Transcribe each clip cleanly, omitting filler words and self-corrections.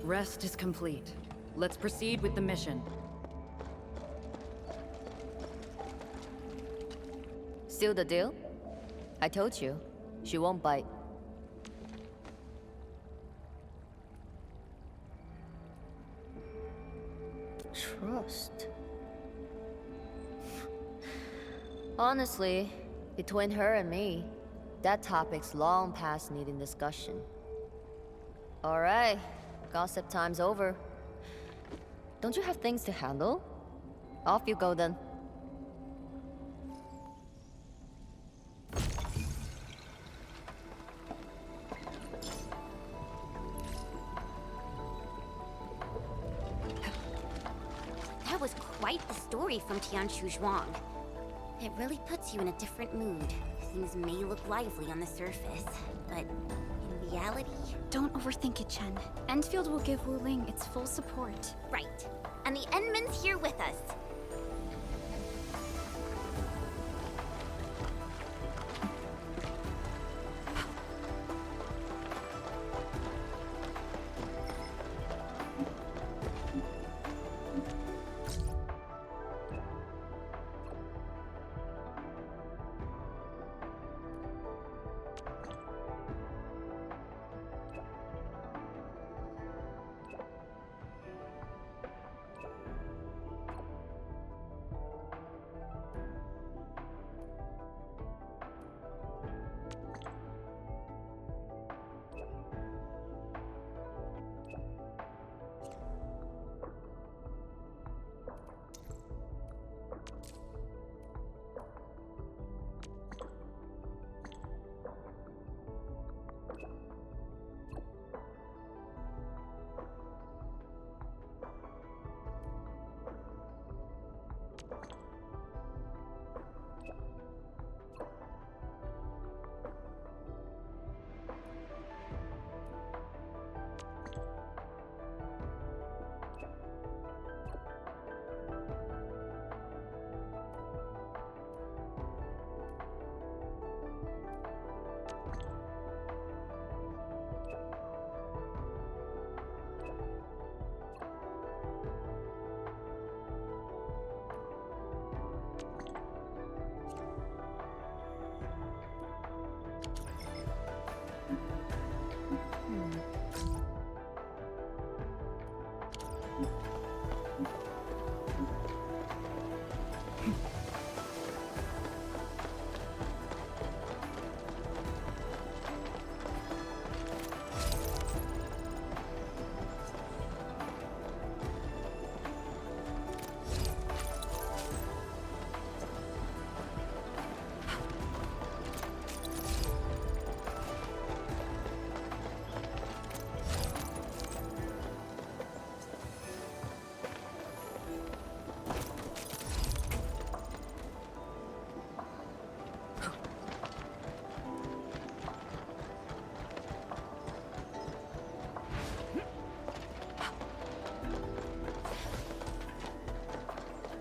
Rest is complete. Let's proceed with the mission. Seal the deal? I told you, she won't bite. Trust. Honestly, between her and me, that topic's long past needing discussion. Alright, gossip time's over. Don't you have things to handle? Off you go then. That was quite the story from Tianshu Zhuang. It really puts you in a different mood. Things may look lively on the surface, but in reality... Don't overthink it, Chen. Endfield will give Wu Ling its full support. Right. And the Endman's here with us.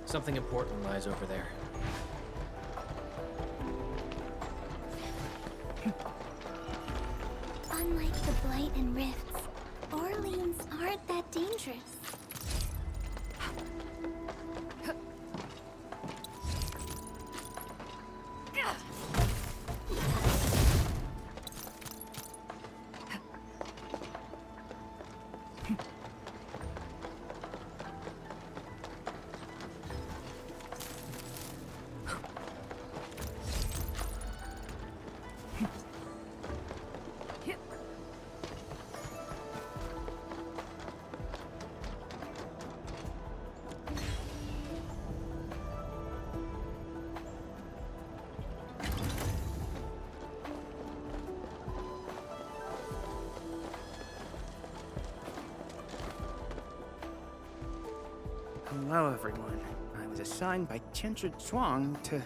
Something important lies over there. Unlike the Blight and Rifts, Orleans aren't that dangerous. Hello, everyone. I was assigned by Tianshu Zhuang to...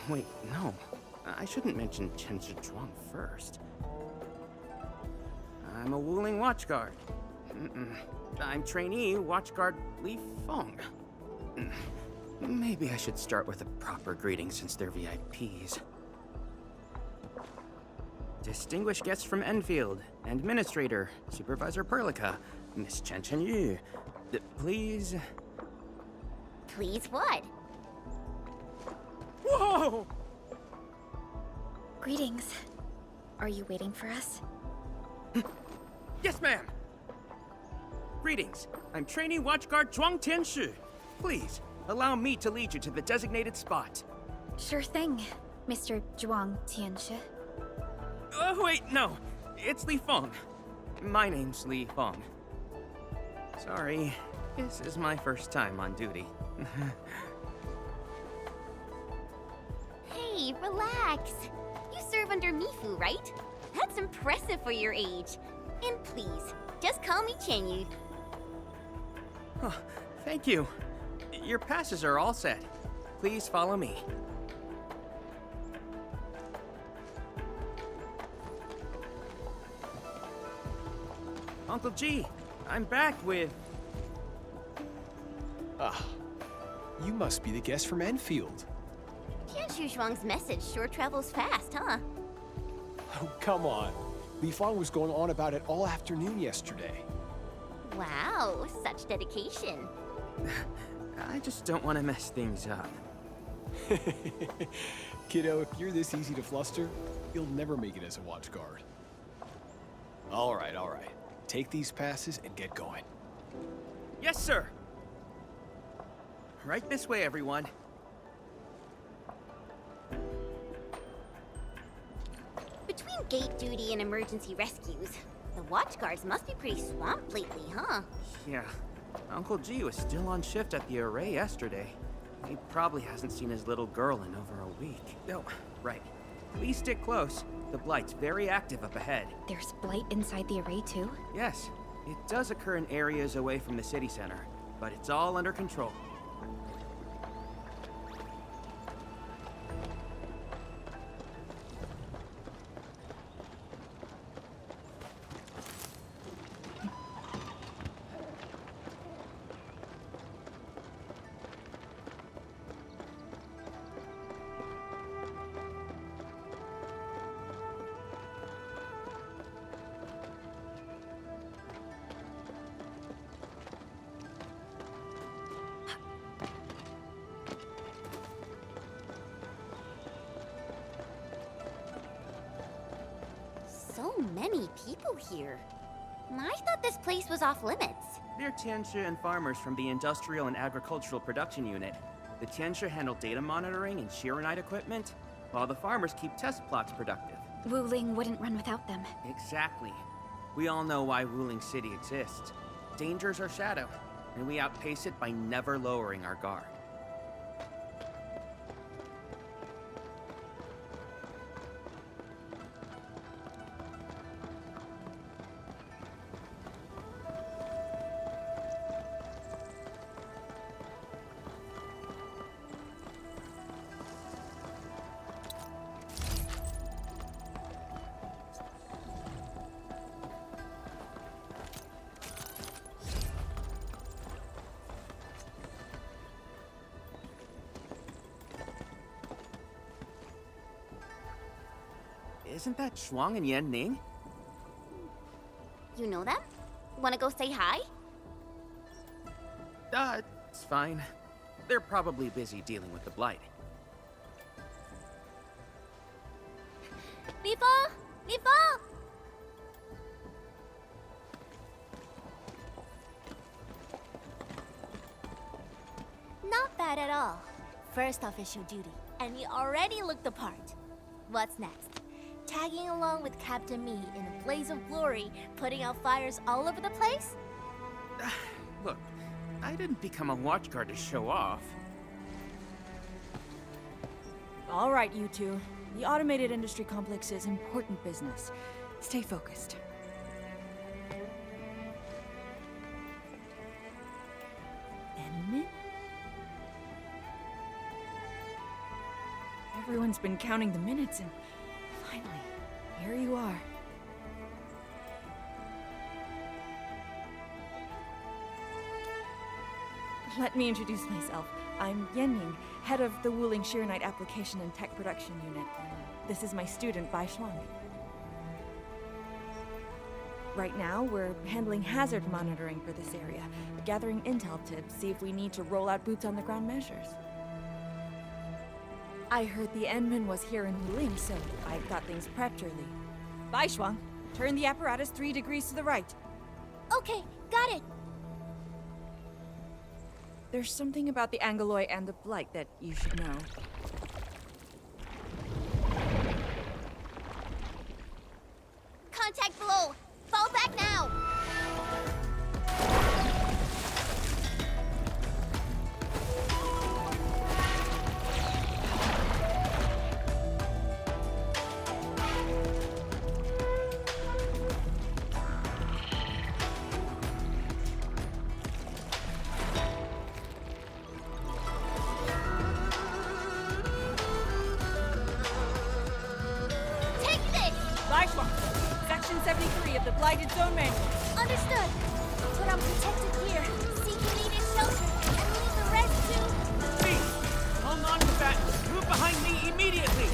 Wait, no. I shouldn't mention Tianshu Zhuang first. I'm a Wuling Watchguard. I'm trainee Watchguard Li Feng. Maybe I should start with a proper greeting since they're VIPs. Distinguished guests from Enfield, Administrator, Supervisor Perlica, Miss Chen Chen Yu. Please. Please what? Whoa! Greetings. Are you waiting for us? Yes, ma'am! Greetings. I'm trainee watchguard Zhuang Tianshi. Please, allow me to lead you to the designated spot. Sure thing, Mr. Zhuang Tianshi. Oh, wait, no. It's Li Feng. My name's Li Feng. Sorry, this is my first time on duty. Hey, relax. You serve under Mifu, right? That's impressive for your age. And please, just call me Chenyu. Oh, thank you. Your passes are all set. Please follow me. Uncle G, I'm back with... Ah, you must be the guest from Enfield. Tianshu Zhuang's message sure travels fast, huh? Oh, come on. Li Feng was going on about it all afternoon yesterday. Wow, such dedication. I just don't want to mess things up. Kiddo, if you're this easy to fluster, you'll never make it as a watch guard. All right. Take these passes and get going. Yes, sir! Right this way, everyone. Between gate duty and emergency rescues, the watch guards must be pretty swamped lately, huh? Yeah. Uncle G was still on shift at the array yesterday. He probably hasn't seen his little girl in over a week. Oh, right. Please stick close. The Blight's very active up ahead. There's blight inside the array too? Yes, it does occur in areas away from the city center, but it's all under control. So many people here. I thought this place was off limits. They're Tianshi and farmers from the Industrial and Agricultural Production Unit. The Tianshi handle data monitoring and Shiranite equipment, while the farmers keep test plots productive. Wuling wouldn't run without them. Exactly. We all know why Wuling City exists. Dangers our shadow, and we outpace it by never lowering our guard. Isn't that Shuang and Yan Ning? You know them? Wanna go say hi? It's fine. They're probably busy dealing with the Blight. Lipo! Lipo! Not bad at all. First official duty, and you already look the part. What's next? Tagging along with Captain Me in a blaze of glory, putting out fires all over the place? Look, I didn't become a watchguard to show off. All right, you two. The automated industry complex is important business. Stay focused. Enmin? Everyone's been counting the minutes and finally, here you are. Let me introduce myself. I'm Yenning, head of the Wuling Shiranite Application and Tech Production Unit, and this is my student, Bai Shuang. Right now, we're handling hazard monitoring for this area, gathering intel to see if we need to roll out boots-on-the-ground measures. I heard the Endman was here in Wuling, so I got things prepped early. Bye, Shuang. Turn the apparatus 3 degrees to the right. Okay, got it. There's something about the Angeloi and the Blight that you should know. Contact below. Fall back now. Take this. Bye, Shuang. Section 73 of the Blighted Zone Manual. Understood. Put on protective gear, seek immediate shelter, and leave the rest to... Please, hold on to that. Move behind me immediately.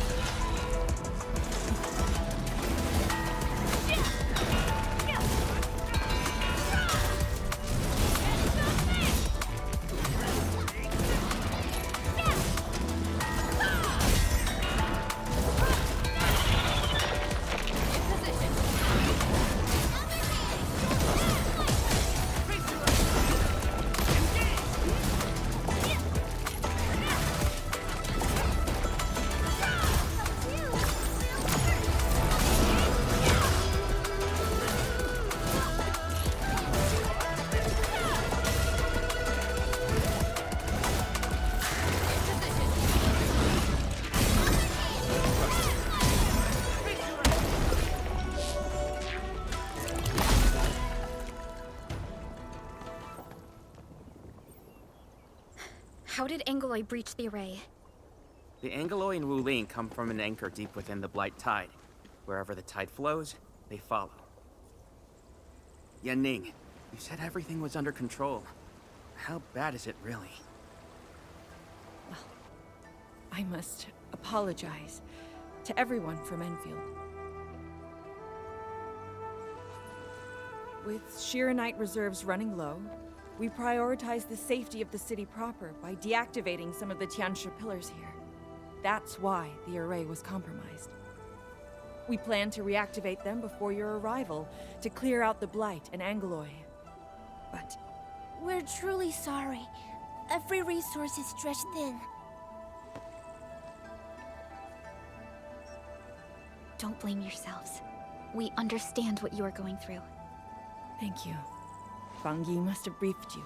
How did Angeloi breach the array? The Angeloi and Wuling come from an anchor deep within the Blight Tide. Wherever the tide flows, they follow. Yanning, you said everything was under control. How bad is it really? I must apologize to everyone from Enfield. With Shiranite reserves running low, we prioritize the safety of the city proper by deactivating some of the Tianshu pillars here. That's why the array was compromised. We plan to reactivate them before your arrival to clear out the Blight and Angeloi. But We're truly sorry. Every resource is stretched thin. Don't blame yourselves. We understand what you are going through. thank you. Fang Yi must have briefed you.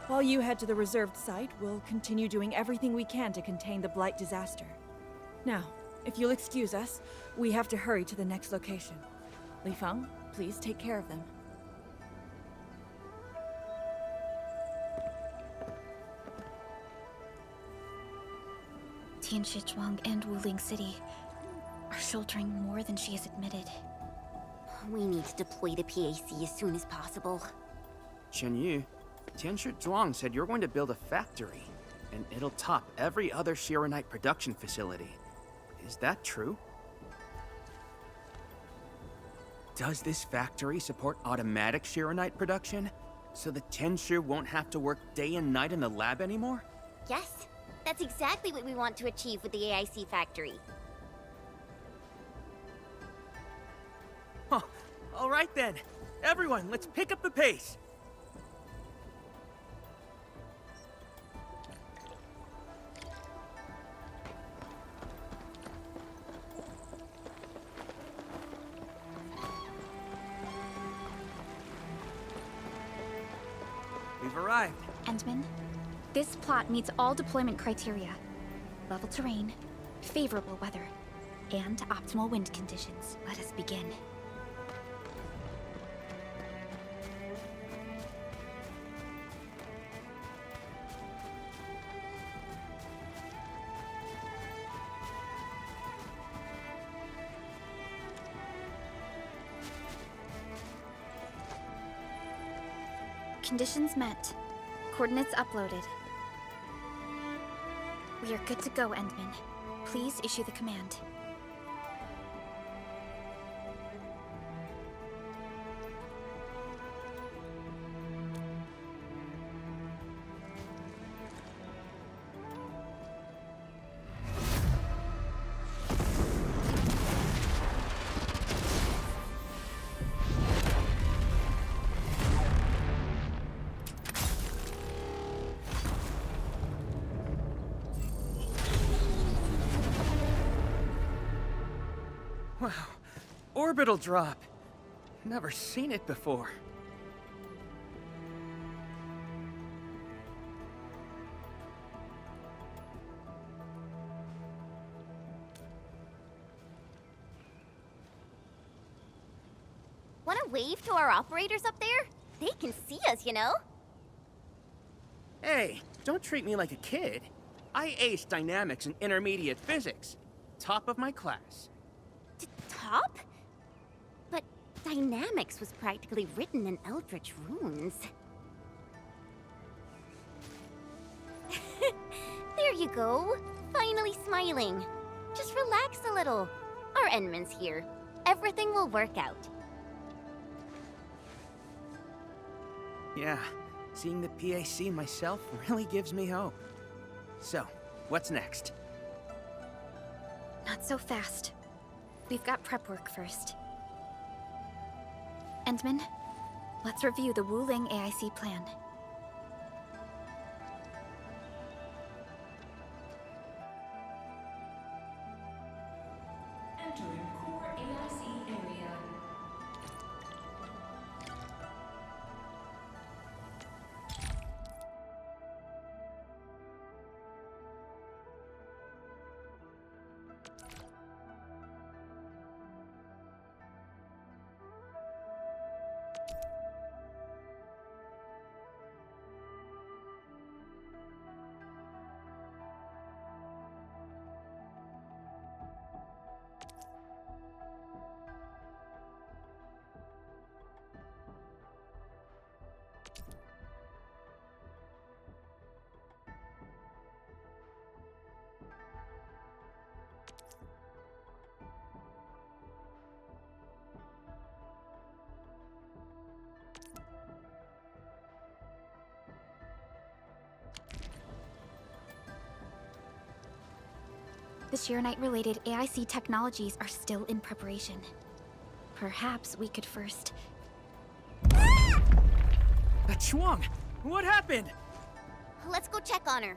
While you head to the reserved site, we'll continue doing everything we can to contain the Blight disaster. Now, if you'll excuse us, we have to hurry to the next location. Li Feng, please take care of them. Tianshizhuang and Wuling City are sheltering more than she has admitted. We need to deploy the PAC as soon as possible. Chen Yu, Tianshu Zhuang said you're going to build a factory, and it'll top every other Shiranite production facility. Is that true? Does this factory support automatic Shiranite production? So the Tianshu won't have to work day and night in the lab anymore? Yes, that's exactly what we want to achieve with the AIC factory. Huh. All right then. Everyone, let's pick up the pace. We've arrived. Endman, this plot meets all deployment criteria. Level terrain, favorable weather, and optimal wind conditions. Let us begin. Conditions met. Coordinates uploaded. We are good to go, Endman. Please issue the command. orbital drop. Never seen it before. Wanna wave to our operators up there? They can see us, you know? Hey, don't treat me like a kid. I aced dynamics and intermediate physics. Top of my class. Top? But dynamics was practically written in Eldritch runes. There you go. Finally smiling. Just relax a little. Our Endman's here. Everything will work out. Yeah, seeing the PAC myself really gives me hope. So, what's next? Not so fast. We've got prep work first. Endman, let's review the Wuling AIC plan. Entering core AIC area. The Sheernite-related AIC technologies are still in preparation. Perhaps we could first... That Shuang! What happened? Let's go check on her.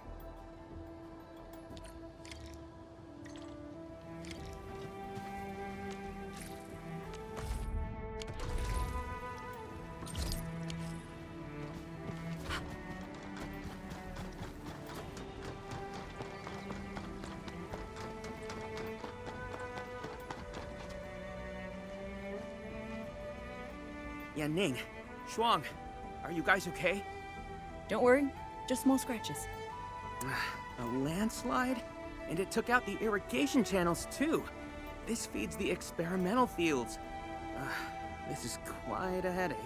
Ning, Shuang, are you guys okay? Don't worry, just small scratches. A landslide? And it took out the irrigation channels too. This feeds the experimental fields. This is quite a headache.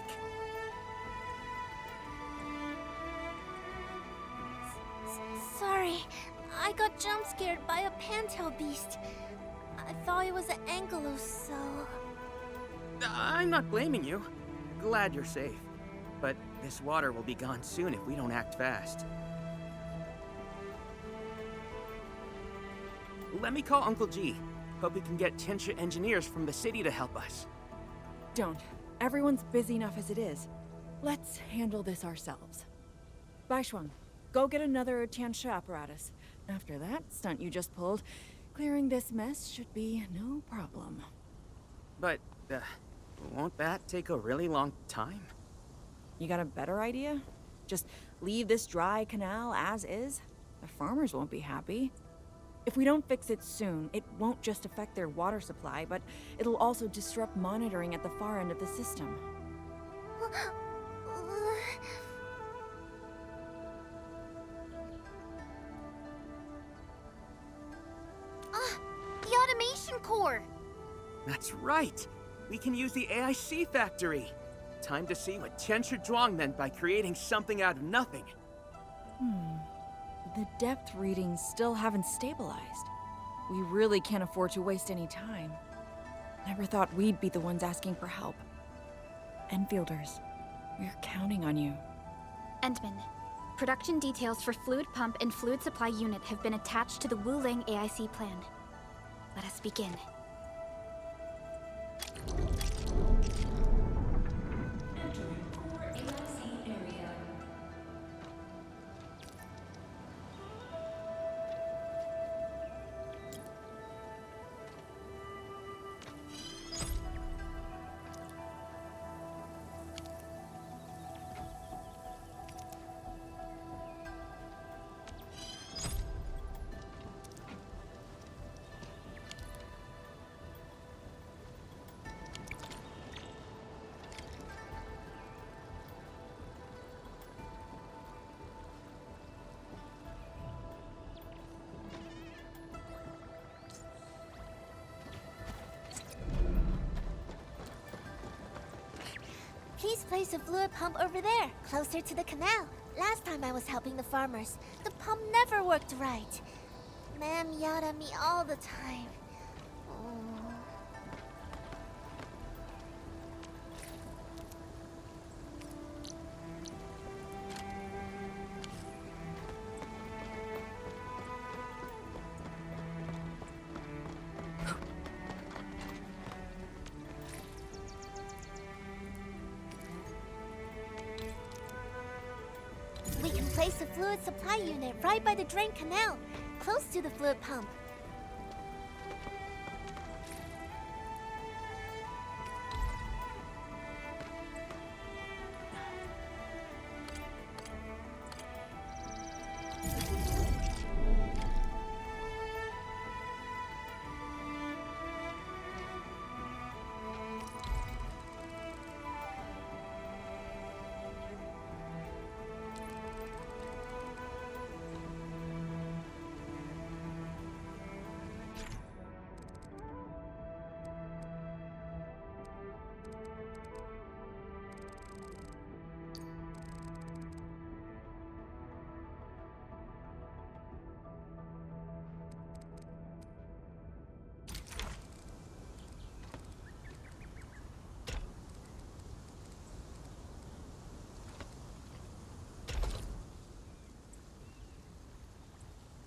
Sorry, I got jump scared by a pantail beast. I thought it was an ankylos, so... I'm not blaming you. Glad you're safe. But this water will be gone soon if we don't act fast. Let me call Uncle G. Hope we can get Tianxia engineers from the city to help us. Don't. Everyone's busy enough as it is. Let's handle this ourselves. Baishuang, go get another Tianxia apparatus. After that stunt you just pulled, clearing this mess should be no problem. But, won't that take a really long time? You got a better idea? Just leave this dry canal as is? The farmers won't be happy. If we don't fix it soon, it won't just affect their water supply, but it'll also disrupt monitoring at the far end of the system. The automation core! That's right! We can use the AIC factory! Time to see what Tianxia Zhuang meant by creating something out of nothing. The depth readings still haven't stabilized. We really can't afford to waste any time. Never thought we'd be the ones asking for help. Enfielders, we're counting on you. Endman, production details for fluid pump and fluid supply unit have been attached to the Wuling AIC plan. Let us begin. Entering core AIC area. Please place a fluid pump over there, closer to the canal. Last time I was helping the farmers, the pump never worked right. Ma'am yelled at me all the time. Oh. We can place a fluid supply unit right by the drain canal, close to the fluid pump.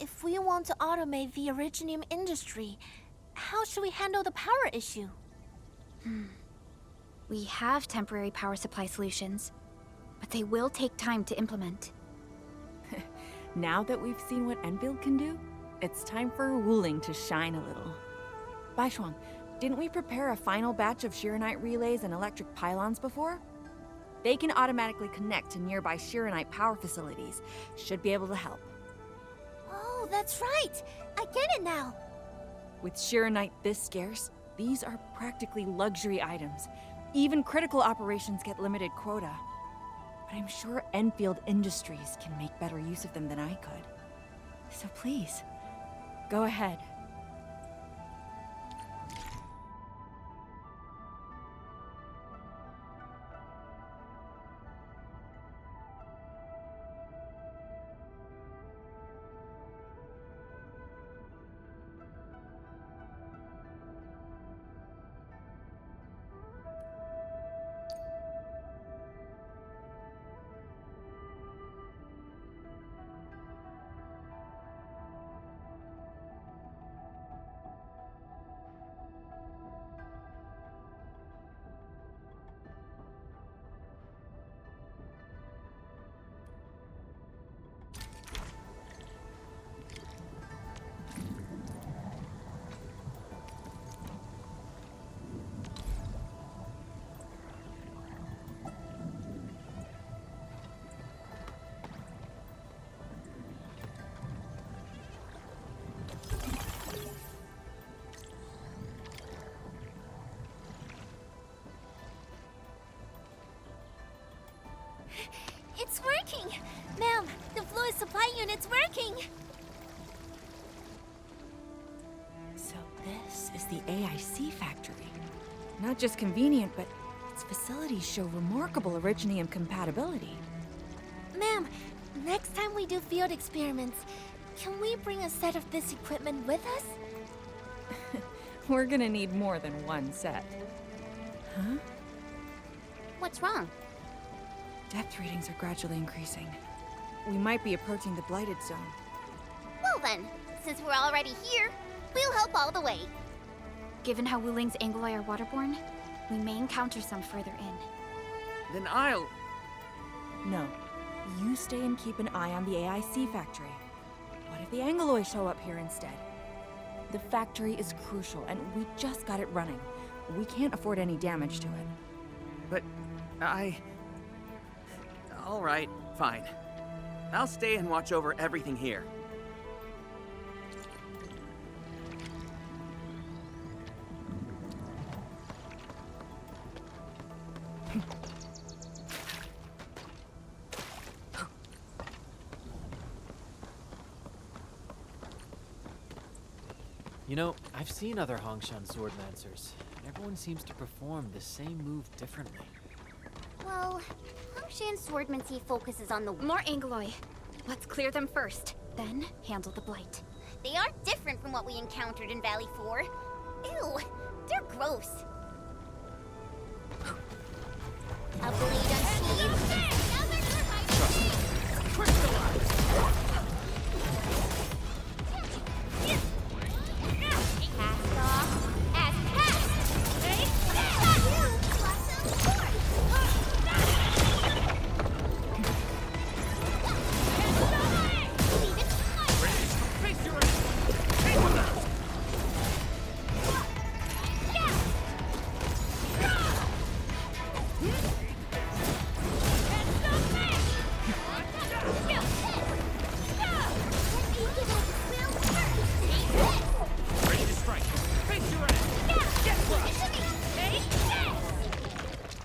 If we want to automate the originium industry, how should we handle the power issue? We have temporary power supply solutions, but they will take time to implement. Now that we've seen what Enfield can do, it's time for Wuling to shine a little. Baishuang, didn't we prepare a final batch of Shiranite relays and electric pylons before? They can automatically connect to nearby Shiranite power facilities. Should be able to help. Oh, that's right! I get it now! With Shiranite this scarce, these are practically luxury items. Even critical operations get limited quota. But I'm sure Enfield Industries can make better use of them than I could. So please, go ahead. It's working! Ma'am, the fluid supply unit's working! So this is the AIC factory. Not just convenient, but its facilities show remarkable originium compatibility. Ma'am, next time we do field experiments, can we bring a set of this equipment with us? We're gonna need more than one set. Huh? What's wrong? Depth readings are gradually increasing. We might be approaching the blighted zone. Well then, since we're already here, we'll help all the way. Given how Wuling's Angoloi are waterborne, we may encounter some further in. Then I'll... No. You stay and keep an eye on the AIC factory. What if the Angoloi show up here instead? The factory is crucial, and we just got it running. We can't afford any damage to it. But all right, fine. I'll stay and watch over everything here. You know, I've seen other Hongshan sword lancers, and everyone seems to perform the same move differently. Well, Hongshan Swordmancy focuses on the... More Angloy. Let's clear them first, then handle the blight. They are different from what we encountered in Valley 4. Ew, they're gross. A blade unsheathed. Now they're cast off as cast.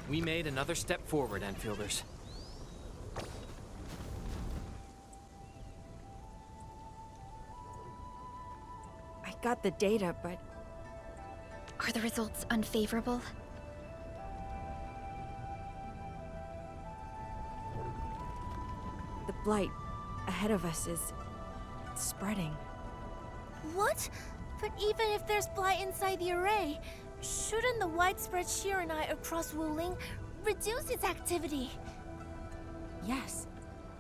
We made another step forward, Enfielders. I got the data, but Are the results unfavorable? the blight ahead of us is spreading. What? But even if there's blight inside the array, shouldn't the widespread Shiranite across Wuling reduce its activity? Yes.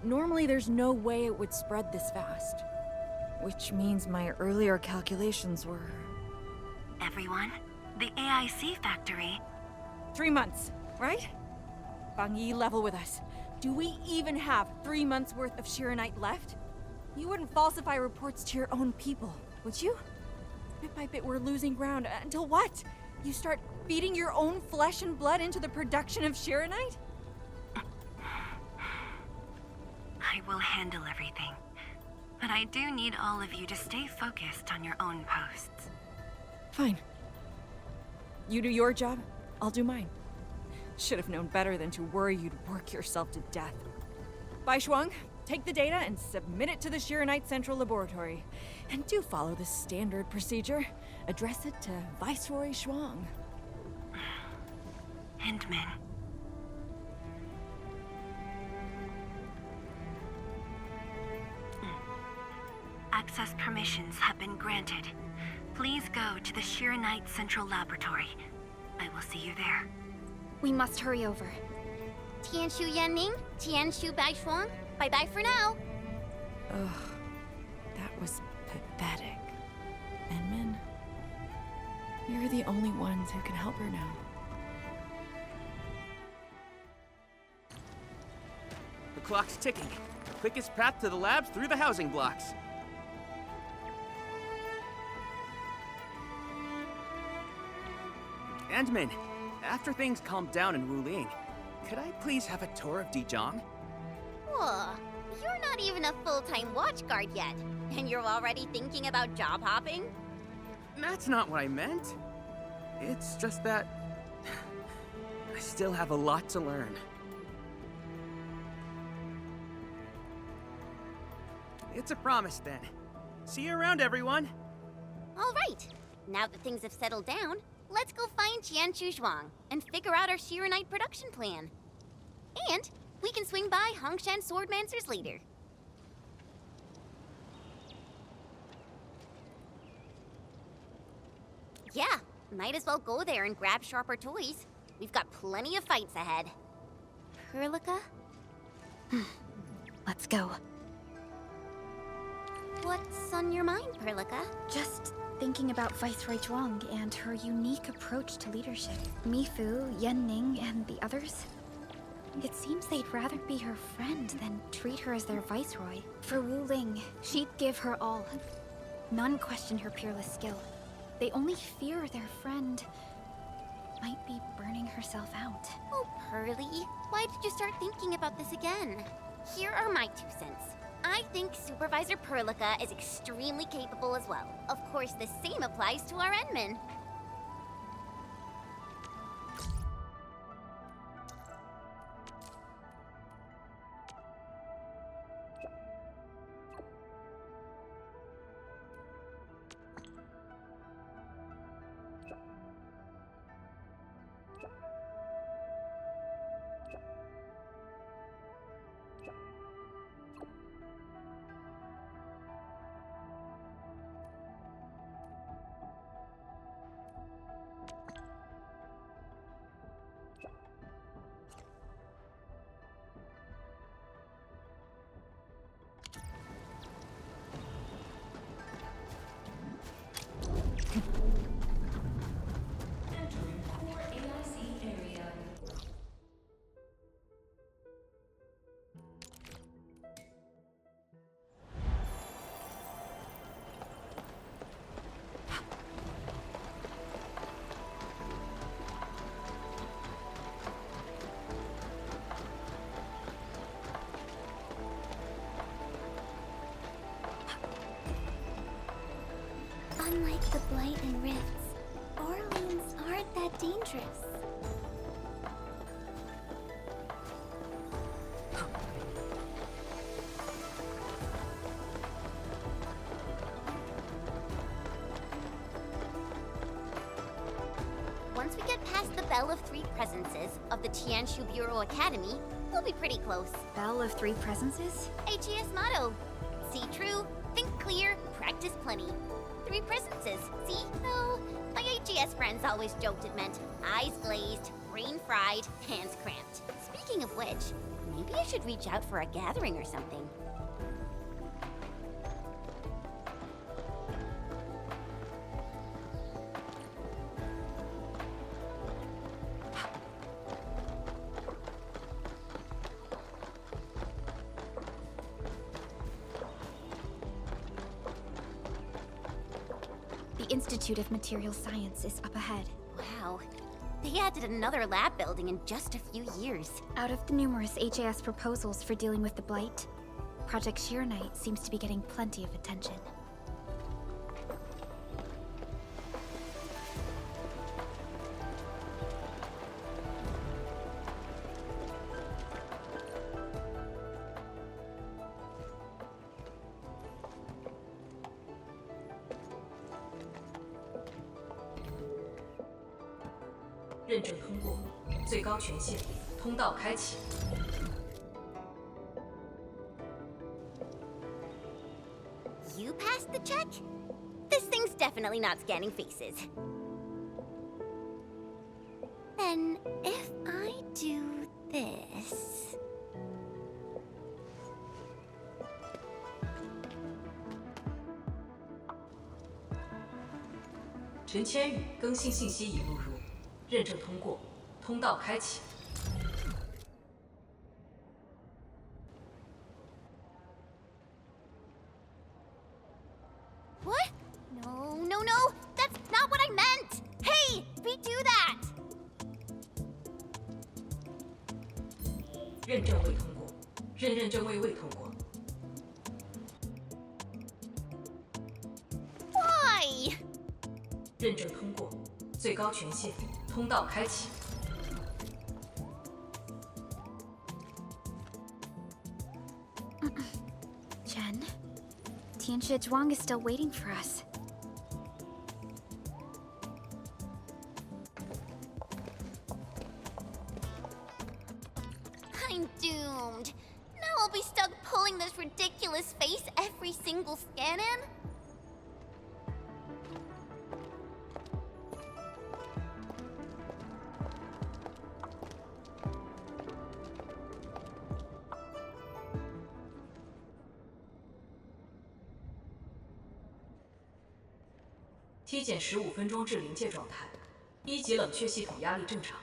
Normally there's no way it would spread this fast. Which means my earlier calculations were... Everyone, the AIC factory. 3 months, right? Bang Yi, level with us. Do we even have 3 months worth of Shiranite left? You wouldn't falsify reports to your own people, would you? Bit by bit we're losing ground, until what? You start feeding your own flesh and blood into the production of Shiranite? I will handle everything. But I do need all of you to stay focused on your own posts. Fine. You do your job, I'll do mine. Should have known better than to worry you'd work yourself to death. Bai Shuang, take the data and submit it to the Shiranite Central Laboratory. And do follow the standard procedure. Address it to Viceroy Shuang. Hindman. Access permissions have been granted. Please go to the Shiranite Central Laboratory. I will see you there. We must hurry over. Tianshu Yanning, Tianshu Baishuang. Bye-bye for now. Ugh, that was pathetic. Enmin, you're the only ones who can help her now. The clock's ticking. The quickest path to the lab's through the housing blocks. Andmin, after things calm down in Wuling, could I please have a tour of Dijiang? Whoa, you're not even a full-time watch guard yet, and you're already thinking about job hopping? That's not what I meant. It's just that... I still have a lot to learn. It's a promise, then. See you around, everyone! All right, now that things have settled down, let's go find Tianshu Zhuang and figure out our Shiranite production plan. And we can swing by Hongshan Swordmancer's later. Yeah, might as well go there and grab sharper toys. We've got plenty of fights ahead. Perlica? Let's go. What's on your mind, Perlica? Just thinking about Viceroy Zhuang and her unique approach to leadership. Mifu, Yanning, and the others. It seems they'd rather be her friend than treat her as their viceroy. For Wu Ling, she'd give her all. None question her peerless skill. They only fear their friend might be burning herself out. Oh, Pearly, why did you start thinking about this again? Here are my 2 cents. I think Supervisor Perlica is extremely capable as well. Of course, the same applies to our Enman. Unlike the Blight and Rifts, Orleans aren't that dangerous. Once we get past the Bell of Three Presences of the Tianshu Bureau Academy, we'll be pretty close. Bell of Three Presences? HES motto: see true, think clear, practice plenty. Three presences, see? No, my HES friends always joked it meant eyes glazed, brain fried, hands cramped. Speaking of which, maybe I should reach out for a gathering or something. The Institute of Material Science is up ahead. Wow, they added another lab building in just a few years. Out of the numerous HAS proposals for dealing with the Blight, Project Sheer-Knight seems to be getting plenty of attention.认证通过，最高权限，通道开启。 You passed the check? This thing's definitely not scanning faces. Then, if I do this... 陈千羽更新信息已录入，认证通过，通道开启。 What? No, no, no! That's not what I meant! Hey! Redo that! 认证未通过，认证未通过。 Why? 认证通过，最高权限，通道开启。 Chen, Tianshi Zhuang is still waiting for us. I'm doomed. Now I'll be stuck pulling this ridiculous face every single scan-in? T 减15分钟至临界状态，1级冷却系统压力正常。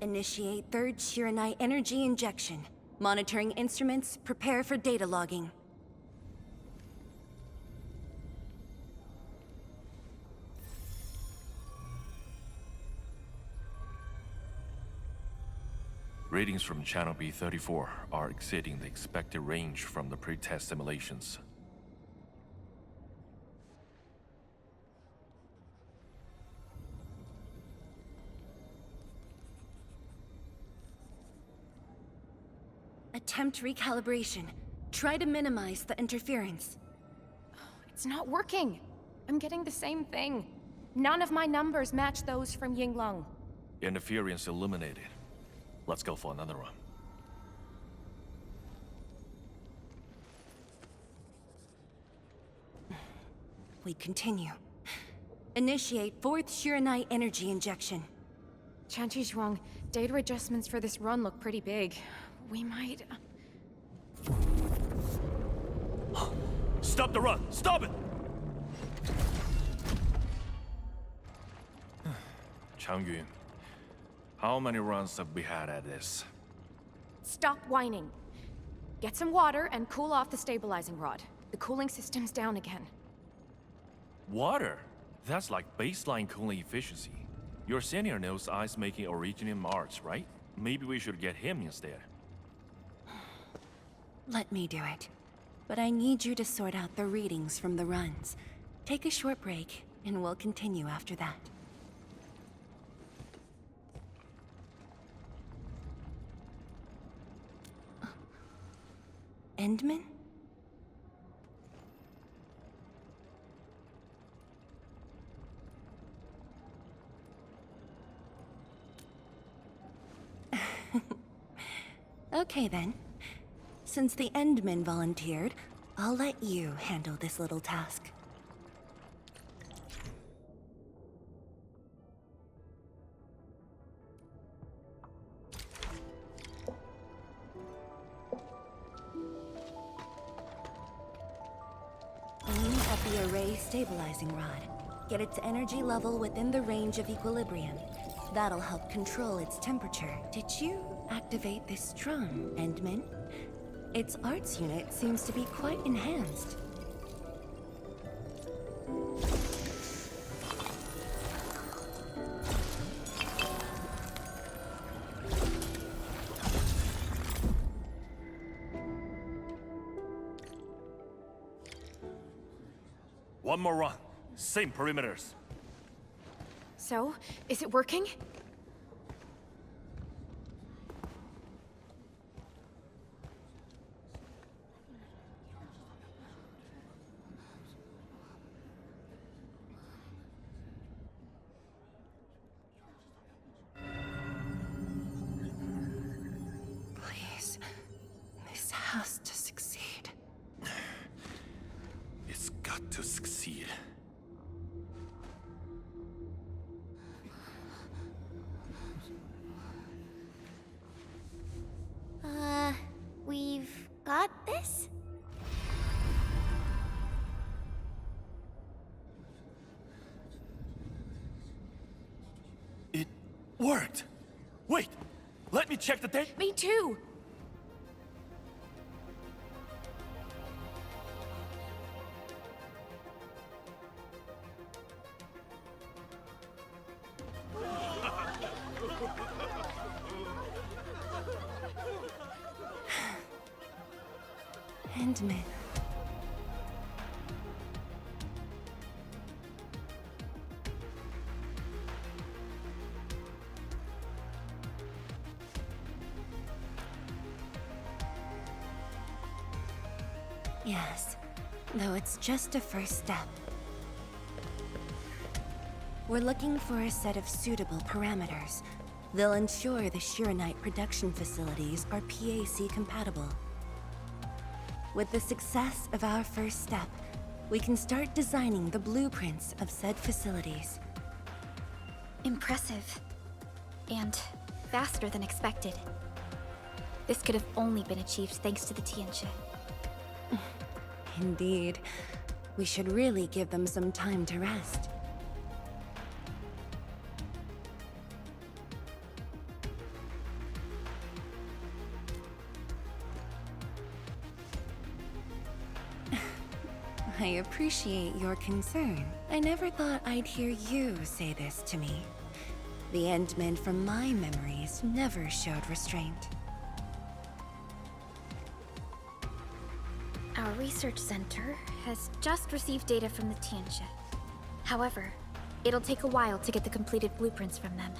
Initiate third Shiranite energy injection. Monitoring instruments, prepare for data logging. Readings from Channel B34 are exceeding the expected range from the pre-test simulations. Attempt recalibration. Try to minimize the interference. It's not working. I'm getting the same thing. None of my numbers match those from Yinglong. Interference eliminated. Let's go for another run. We continue. Initiate fourth Shiranite energy injection. Tianshi Zhuang, data adjustments for this run look pretty big. We might... Stop the run! Stop it! Changyun, how many runs have we had at this? Stop whining. Get some water and cool off the stabilizing rod. The cooling system's down again. Water? That's like baseline cooling efficiency. Your senior knows ice-making originium arts, right? Maybe we should get him instead. Let me do it. But I need you to sort out the readings from the runs. Take a short break, and we'll continue after that. Endman? Okay then. Since the Endman volunteered, I'll let you handle this little task. Aim at the array stabilizing rod. Get its energy level within the range of equilibrium. That'll help control its temperature. Did you activate this drum, Endman? Its arts unit seems to be quite enhanced. One more run. Same perimeters. So, is it working? Please, this has to succeed. It's got to succeed. We've got this? It worked! Wait! Let me check the date! Me too! Endman. Yes, though it's just a first step. We're looking for a set of suitable parameters. They'll ensure the Shiranite production facilities are PAC compatible. With the success of our first step, we can start designing the blueprints of said facilities. Impressive. And faster than expected. This could have only been achieved thanks to the Tianxia. Indeed. We should really give them some time to rest. I appreciate your concern. I never thought I'd hear you say this to me. The Endmen from my memories never showed restraint. Our research center has just received data from the Tianxia. However, it'll take a while to get the completed blueprints from them.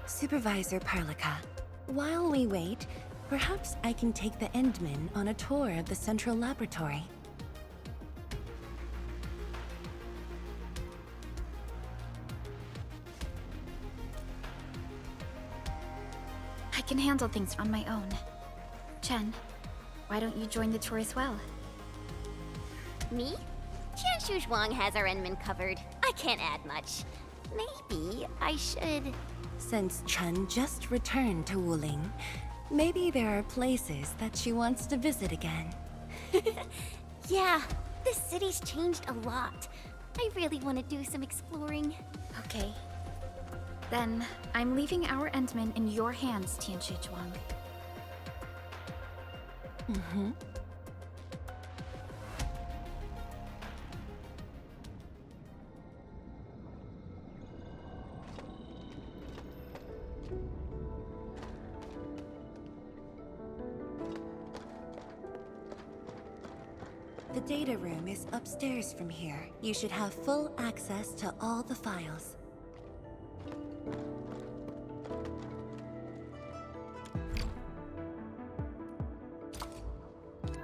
Supervisor Parlica, while we wait, perhaps I can take the Endmen on a tour of the central laboratory. I can handle things on my own. Chen, why don't you join the tour as well? Me? Qianshu Zhuang has our Enman covered. I can't add much. Maybe I should... Since Chen just returned to Wuling, maybe there are places that she wants to visit again. Yeah, this city's changed a lot. I really want to do some exploring. Okay. Then, I'm leaving our Endman in your hands, Tianshi Zhuang. Mm-hmm. The data room is upstairs from here. You should have full access to all the files.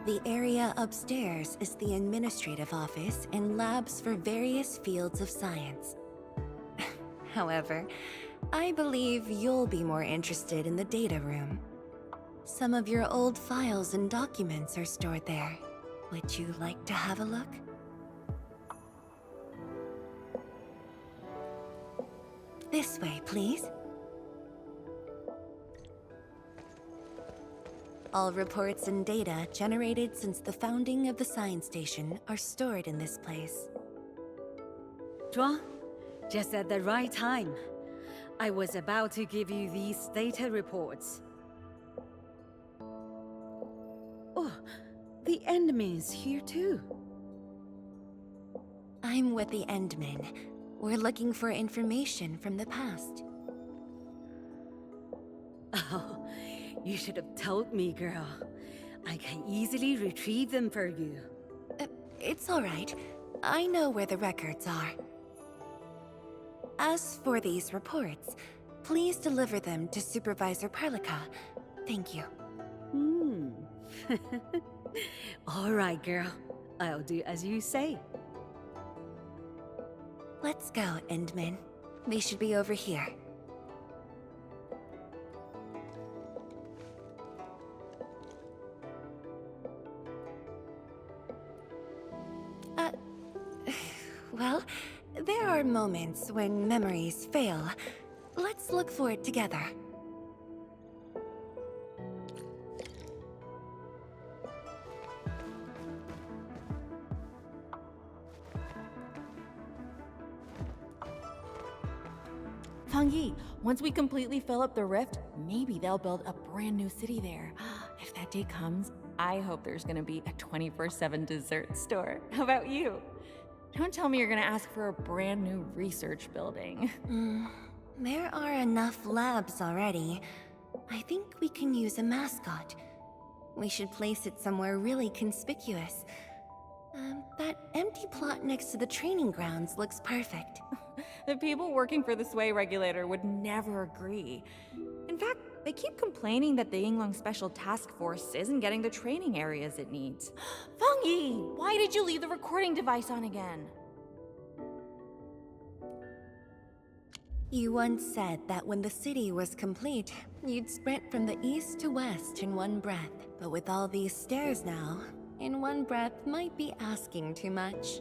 The area upstairs is the administrative office and labs for various fields of science. However, I believe you'll be more interested in the data room. Some of your old files and documents are stored there. Would you like to have a look? This way, please. All reports and data generated since the founding of the science station are stored in this place. Zhuang, just at the right time. I was about to give you these data reports. Oh, the Endman's here too. I'm with the Endmen. We're looking for information from the past. Oh, you should have told me, girl. I can easily retrieve them for you. It's all right. I know where the records are. As for these reports, please deliver them to Supervisor Perlica. Thank you. All right, girl. I'll do as you say. Let's go, Endman. They should be over here. Well, there are moments when memories fail. Let's look for it together. Fang Yi, once we completely fill up the rift, maybe they'll build a brand new city there. If that day comes, I hope there's gonna be a 24/7 dessert store. How about you? Don't tell me you're gonna ask for a brand new research building. There are enough labs already. I think we can use a mascot. We should place it somewhere really conspicuous. That empty plot next to the training grounds looks perfect. The people working for the Sway Regulator would never agree. In fact, they keep complaining that the Yinglong Special Task Force isn't getting the training areas it needs. Fang Yi, why did you leave the recording device on again? You once said that when the city was complete, you'd sprint from the east to west in one breath. But with all these stairs now, in one breath might be asking too much.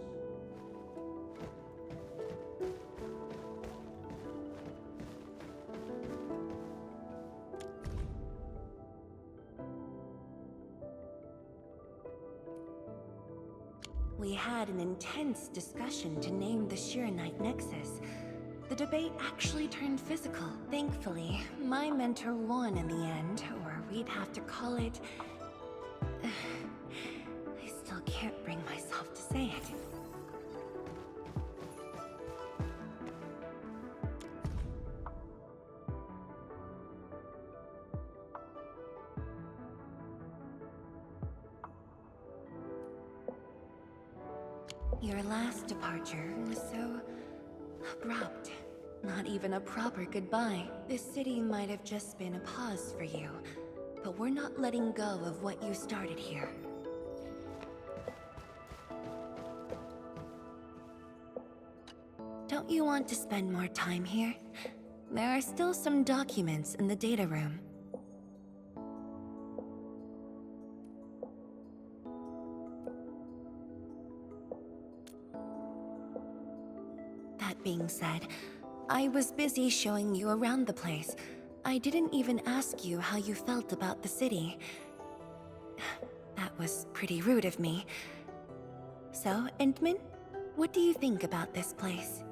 We had an intense discussion to name the Shiranite Nexus. The debate actually turned physical. Thankfully, my mentor won in the end, or we'd have to call it... I still can't bring myself to say it. Your last departure was so abrupt. Not even a proper goodbye. This city might have just been a pause for you, but we're not letting go of what you started here. Don't you want to spend more time here? There are still some documents in the data room. That being said, I was busy showing you around the place. I didn't even ask you how you felt about the city. That was pretty rude of me. So, Endman, what do you think about this place?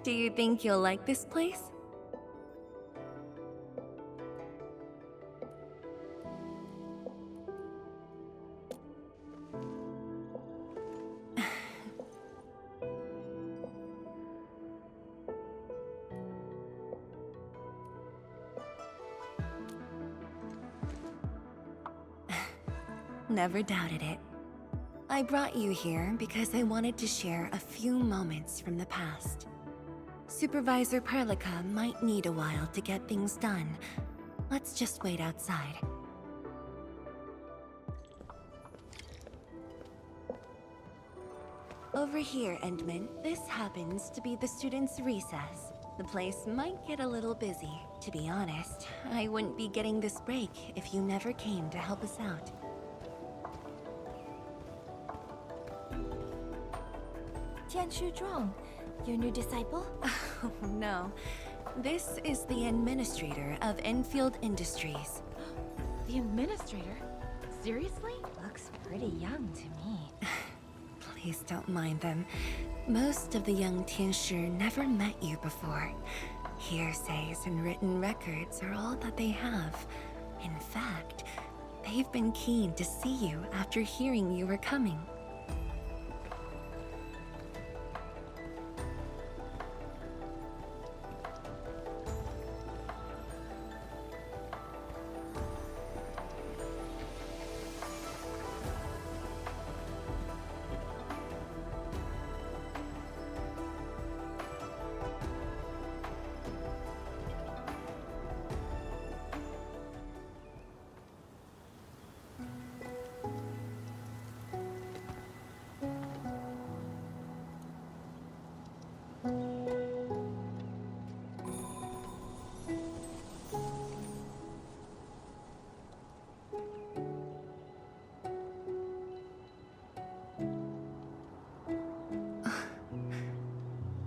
Do you think you'll like this place? Never doubted it. I brought you here because I wanted to share a few moments from the past. Supervisor Perlica might need a while to get things done. Let's just wait outside. Over here, Endman, this happens to be the students' recess. The place might get a little busy. To be honest, I wouldn't be getting this break if you never came to help us out. Tianshu Zhuang, your new disciple? Oh, no. This is the administrator of Enfield Industries. The administrator? Seriously? Looks pretty young to me. Please don't mind them. Most of the young Tianshu never met you before. Hearsays and written records are all that they have. In fact, they've been keen to see you after hearing you were coming.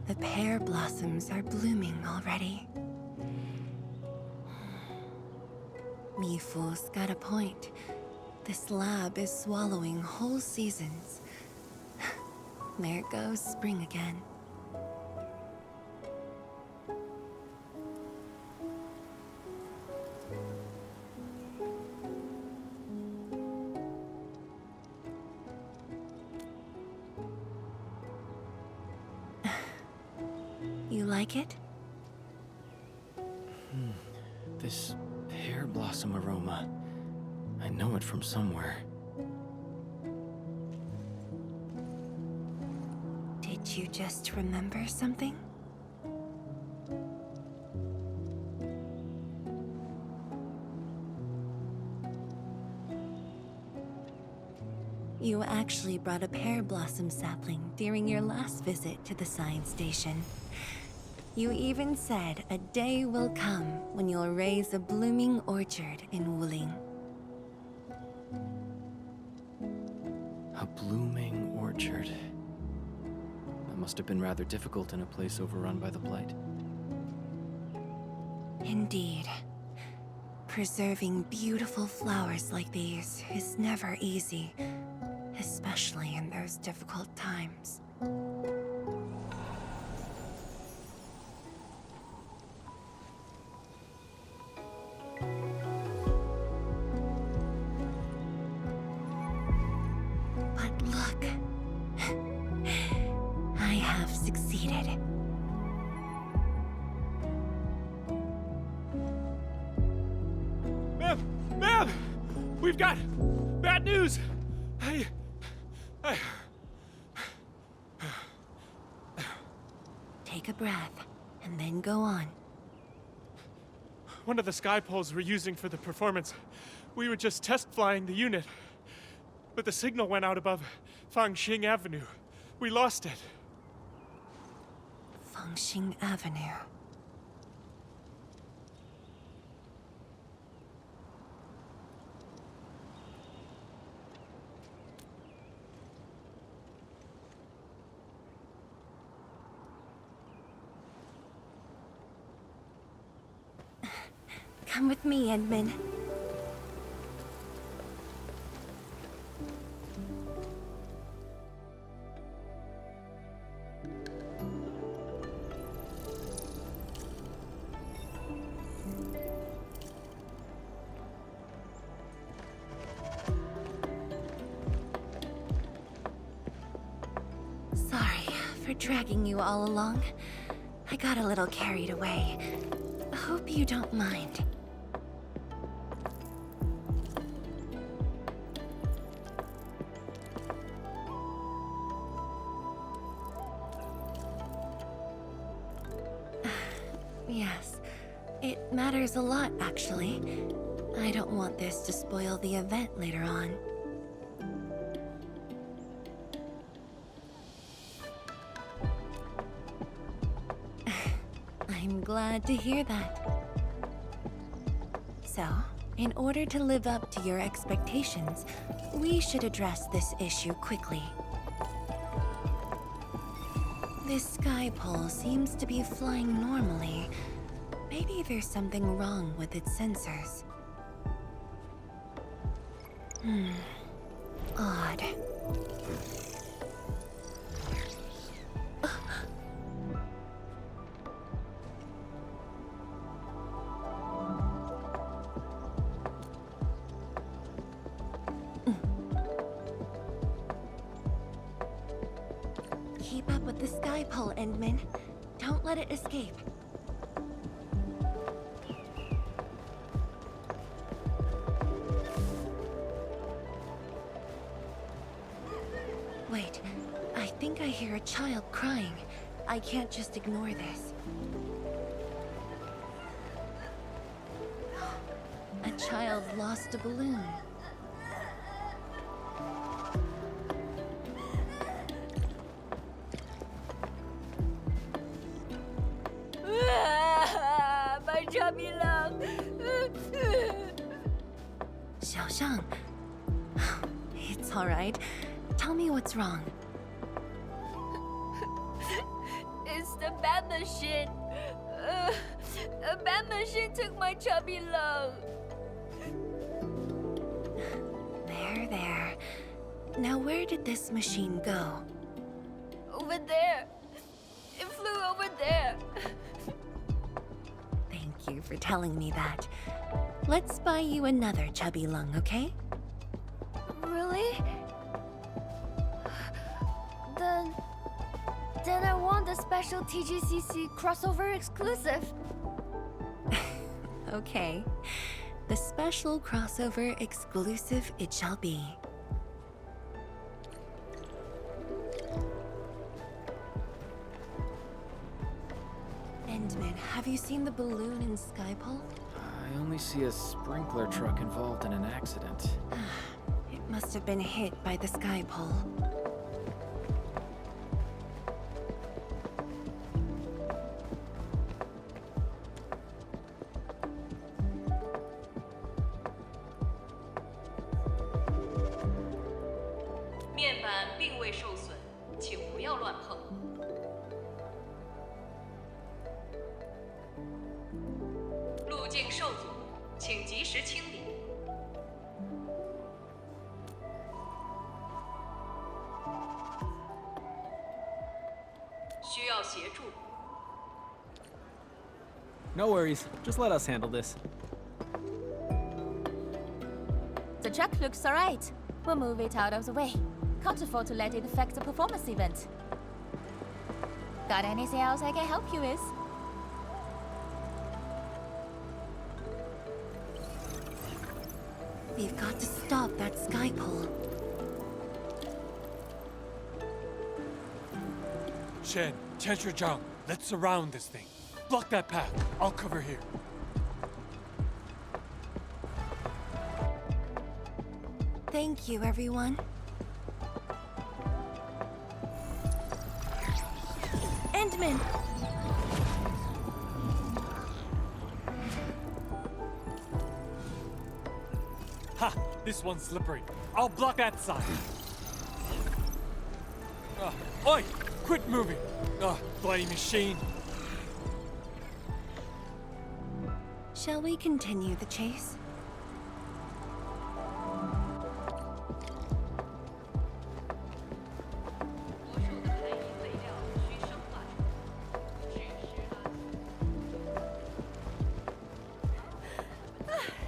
The pear blossoms are blooming already. Mifu's got a point. This lab is swallowing whole seasons. There goes spring again. You like it? This pear blossom aroma. I know it from somewhere. Did you just remember something? You actually brought a pear blossom sapling during your last visit to the science station. You even said a day will come when you'll raise a blooming orchard in Wuling. A blooming orchard. That must have been rather difficult in a place overrun by the Blight. Indeed. Preserving beautiful flowers like these is never easy, especially in those difficult times. But look, I have succeeded. Ma'am! We've got bad news! Take a breath, and then go on. One of the sky poles we're using for the performance, we were just test flying the unit. But the signal went out above Fangxing Avenue. We lost it. Fangxing Avenue. Come with me, Endman. for dragging you all along. I got a little carried away. Hope you don't mind. Yes, it matters a lot, actually. I don't want this to spoil the event later on. I'm glad to hear that. So, in order to live up to your expectations, we should address this issue quickly. This sky pole seems to be flying normally. Maybe there's something wrong with its sensors. Odd. Keep up with the sky pole, Endman. Don't let it escape. Wait, I think I hear a child crying. I can't just ignore this. A child lost a balloon. My chubby love. Xiaoxiang. It's all right. Tell me what's wrong. It's the bad machine. A bad machine took my chubby love. There. Now where did this machine go? Over there. It flew over there. Thank you for telling me that. Let's buy you another chubby lung, okay? Really? Then I want the special TGCC crossover exclusive. Okay. The special crossover exclusive it shall be. Endman, have you seen the balloon in Skypole? I only see a sprinkler truck involved in an accident. It must have been hit by the Skypole. No worries, just let us handle this. The truck looks alright. We'll move it out of the way. Can't afford to let it affect the performance event. Got anything else I can help you with? We've got to stop that Skypole. Shen, Tianshuzhang, let's surround this thing. Block that path. I'll cover here. Thank you, everyone. Endman! Ha! This one's slippery. I'll block that side. Oi! Quit moving! Bloody machine. Shall we continue the chase?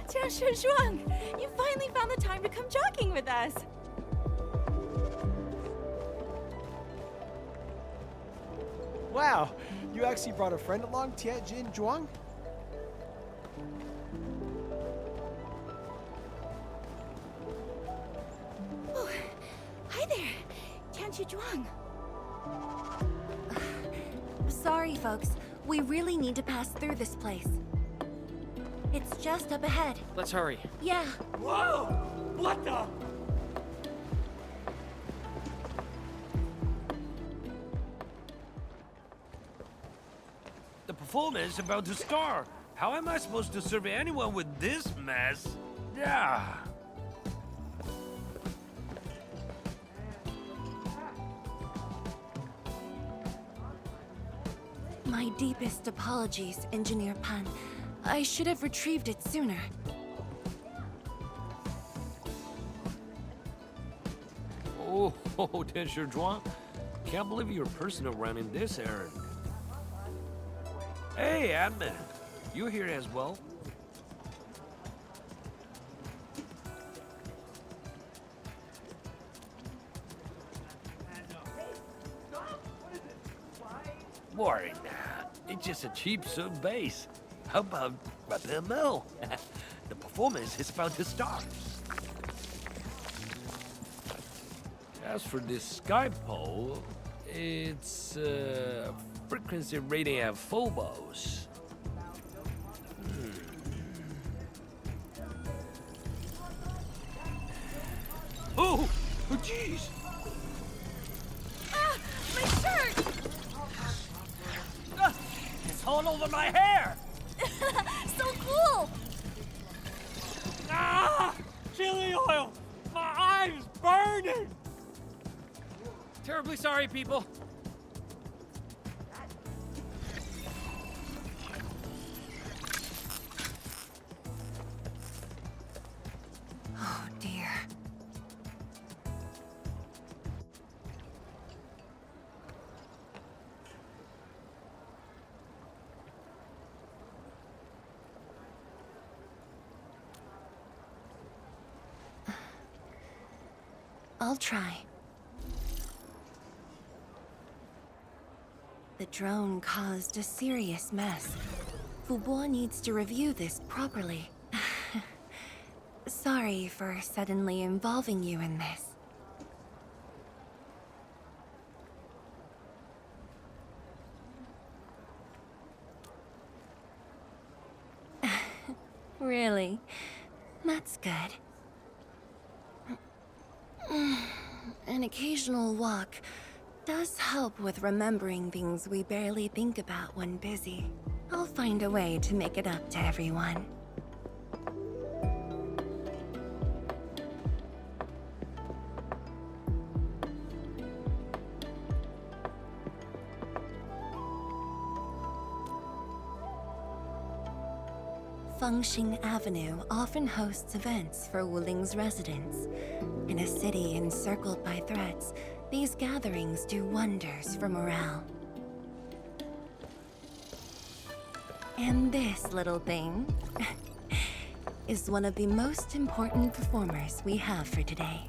Tianshuzhang, you finally found the time to come jogging with us. Wow, you actually brought a friend along, Tianjin Zhuang? Oh, hi there, Tianjin Zhuang. Sorry, folks. We really need to pass through this place. It's just up ahead. Let's hurry. Yeah. Whoa! What the? The performance is about to start. How am I supposed to serve anyone with this mess? Yeah. My deepest apologies, Engineer Pan. I should have retrieved it sooner. Oh, Tianjin Zhuang. Can't believe you're personal running this errand. Hey, admin. You here as well? Worry not. It's just a cheap sub base. How about rappel mill? The performance is about to start. As for this sky pole, it's frequency rating at phobos. Oh, jeez! Ah, my shirt! It's all over my hair! So cool! Ah! Chili oil! My eye's burning! Terribly sorry, people. Oh, dear. I'll try. The drone caused a serious mess. Fubo needs to review this properly. Sorry for suddenly involving you in this. Really? That's good. An occasional walk does help with remembering things we barely think about when busy. I'll find a way to make it up to everyone. Fengxing Avenue often hosts events for Wuling's residents. In a city encircled by threats, these gatherings do wonders for morale. And this little thing is one of the most important performers we have for today.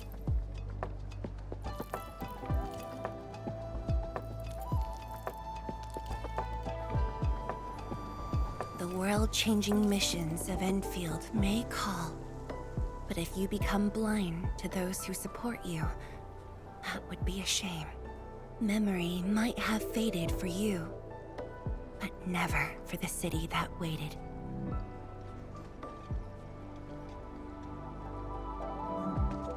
The world-changing missions of Enfield may call, but if you become blind to those who support you, that would be a shame. Memory might have faded for you, but never for the city that waited.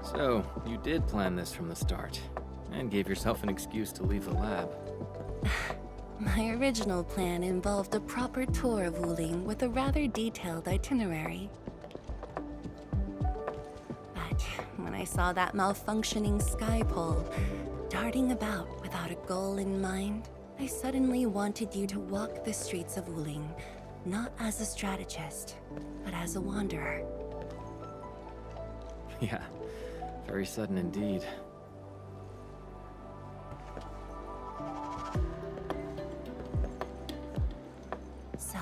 So, you did plan this from the start, and gave yourself an excuse to leave the lab. My original plan involved a proper tour of Wuling with a rather detailed itinerary. But when I saw that malfunctioning sky pole darting about without a goal in mind, I suddenly wanted you to walk the streets of Wuling, not as a strategist, but as a wanderer. Yeah, very sudden indeed. So,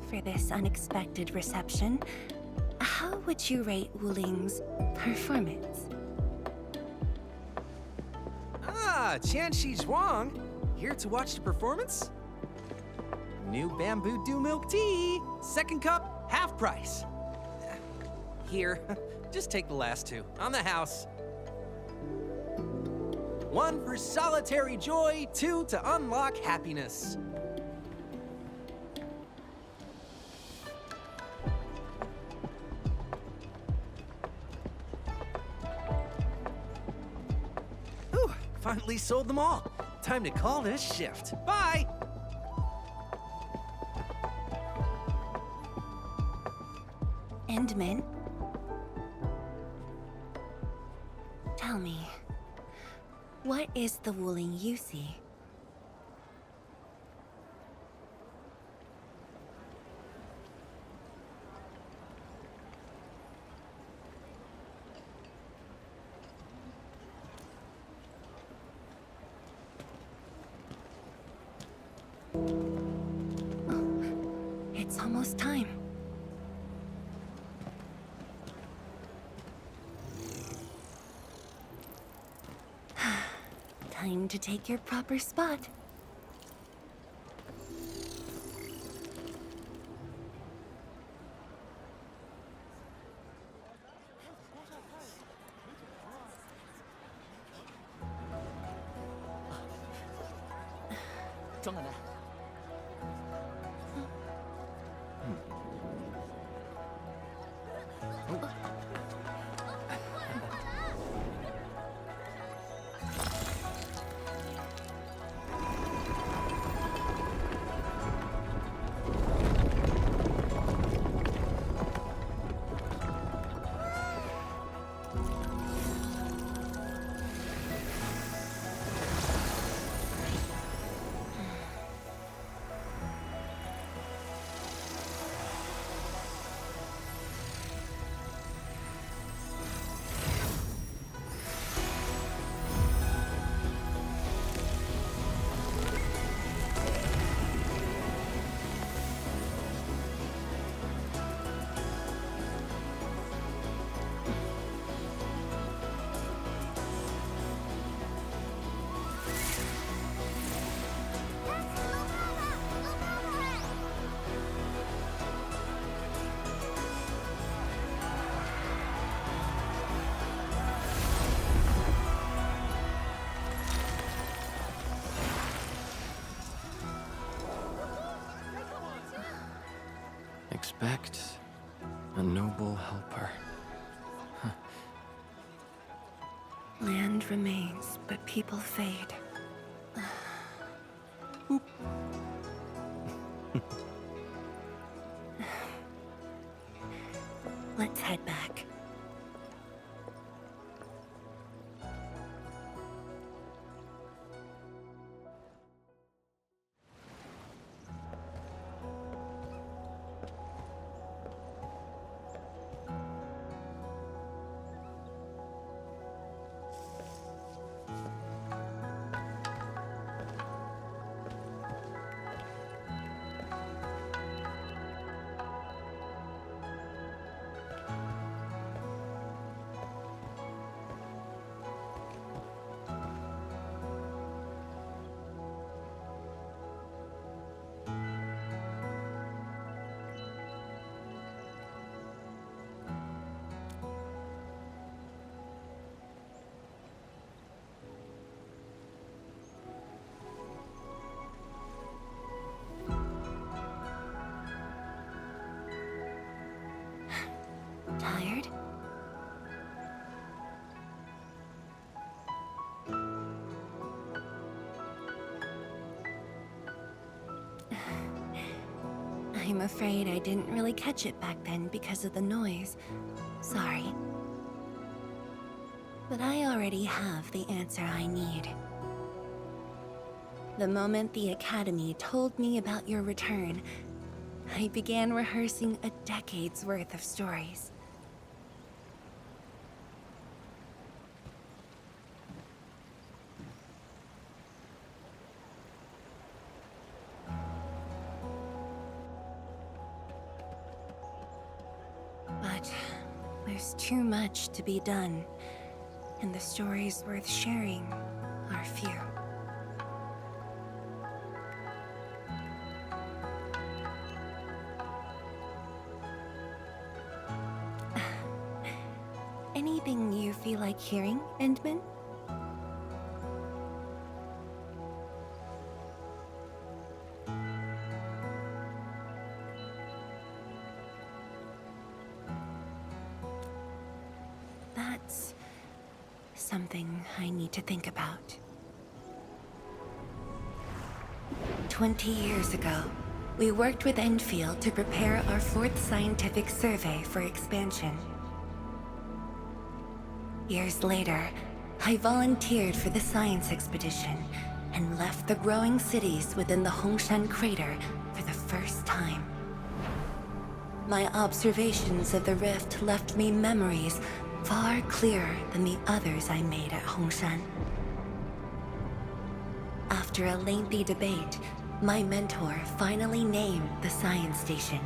for this unexpected reception, how would you rate Wuling's performance? Ah, Tianjin Zhuang. here to watch the performance? New bamboo dew milk tea! Second cup, half price. Here, just take the last two, on the house. One for solitary joy, two to unlock happiness. Ooh, finally sold them all. Time to call this shift. Bye! Endman? Tell me, what is the Wuling you see? It's almost time. Time to take your proper spot. Expect a noble helper. Land remains, but people fade. Let's head back. Tired? I'm afraid I didn't really catch it back then because of the noise. Sorry. But I already have the answer I need. The moment the Academy told me about your return, I began rehearsing a decade's worth of stories. But there's too much to be done, and the stories worth sharing are few. anything you feel like hearing, Endman? That's something I need to think about. 20 years ago, we worked with Endfield to prepare our 4th scientific survey for expansion. Years later, I volunteered for the science expedition and left the growing cities within the Hongshan crater for the first time. My observations of the rift left me memories far clearer than the others I made at Hongshan. After a lengthy debate, my mentor finally named the science station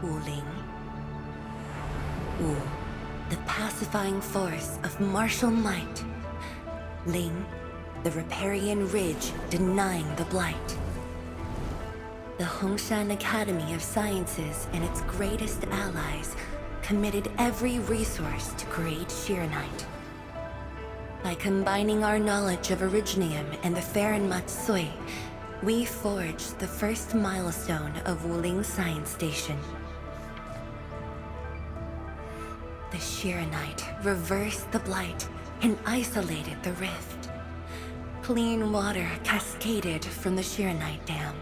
Wuling. Wu, the pacifying force of martial might. Ling, the riparian ridge denying the blight. The Hongshan Academy of Sciences and its greatest allies committed every resource to create Shiranite. By combining our knowledge of Originium and the Farron Matsui, we forged the first milestone of Wuling Science Station. The Shiranite reversed the blight and isolated the rift. Clean water cascaded from the Shiranite Dam.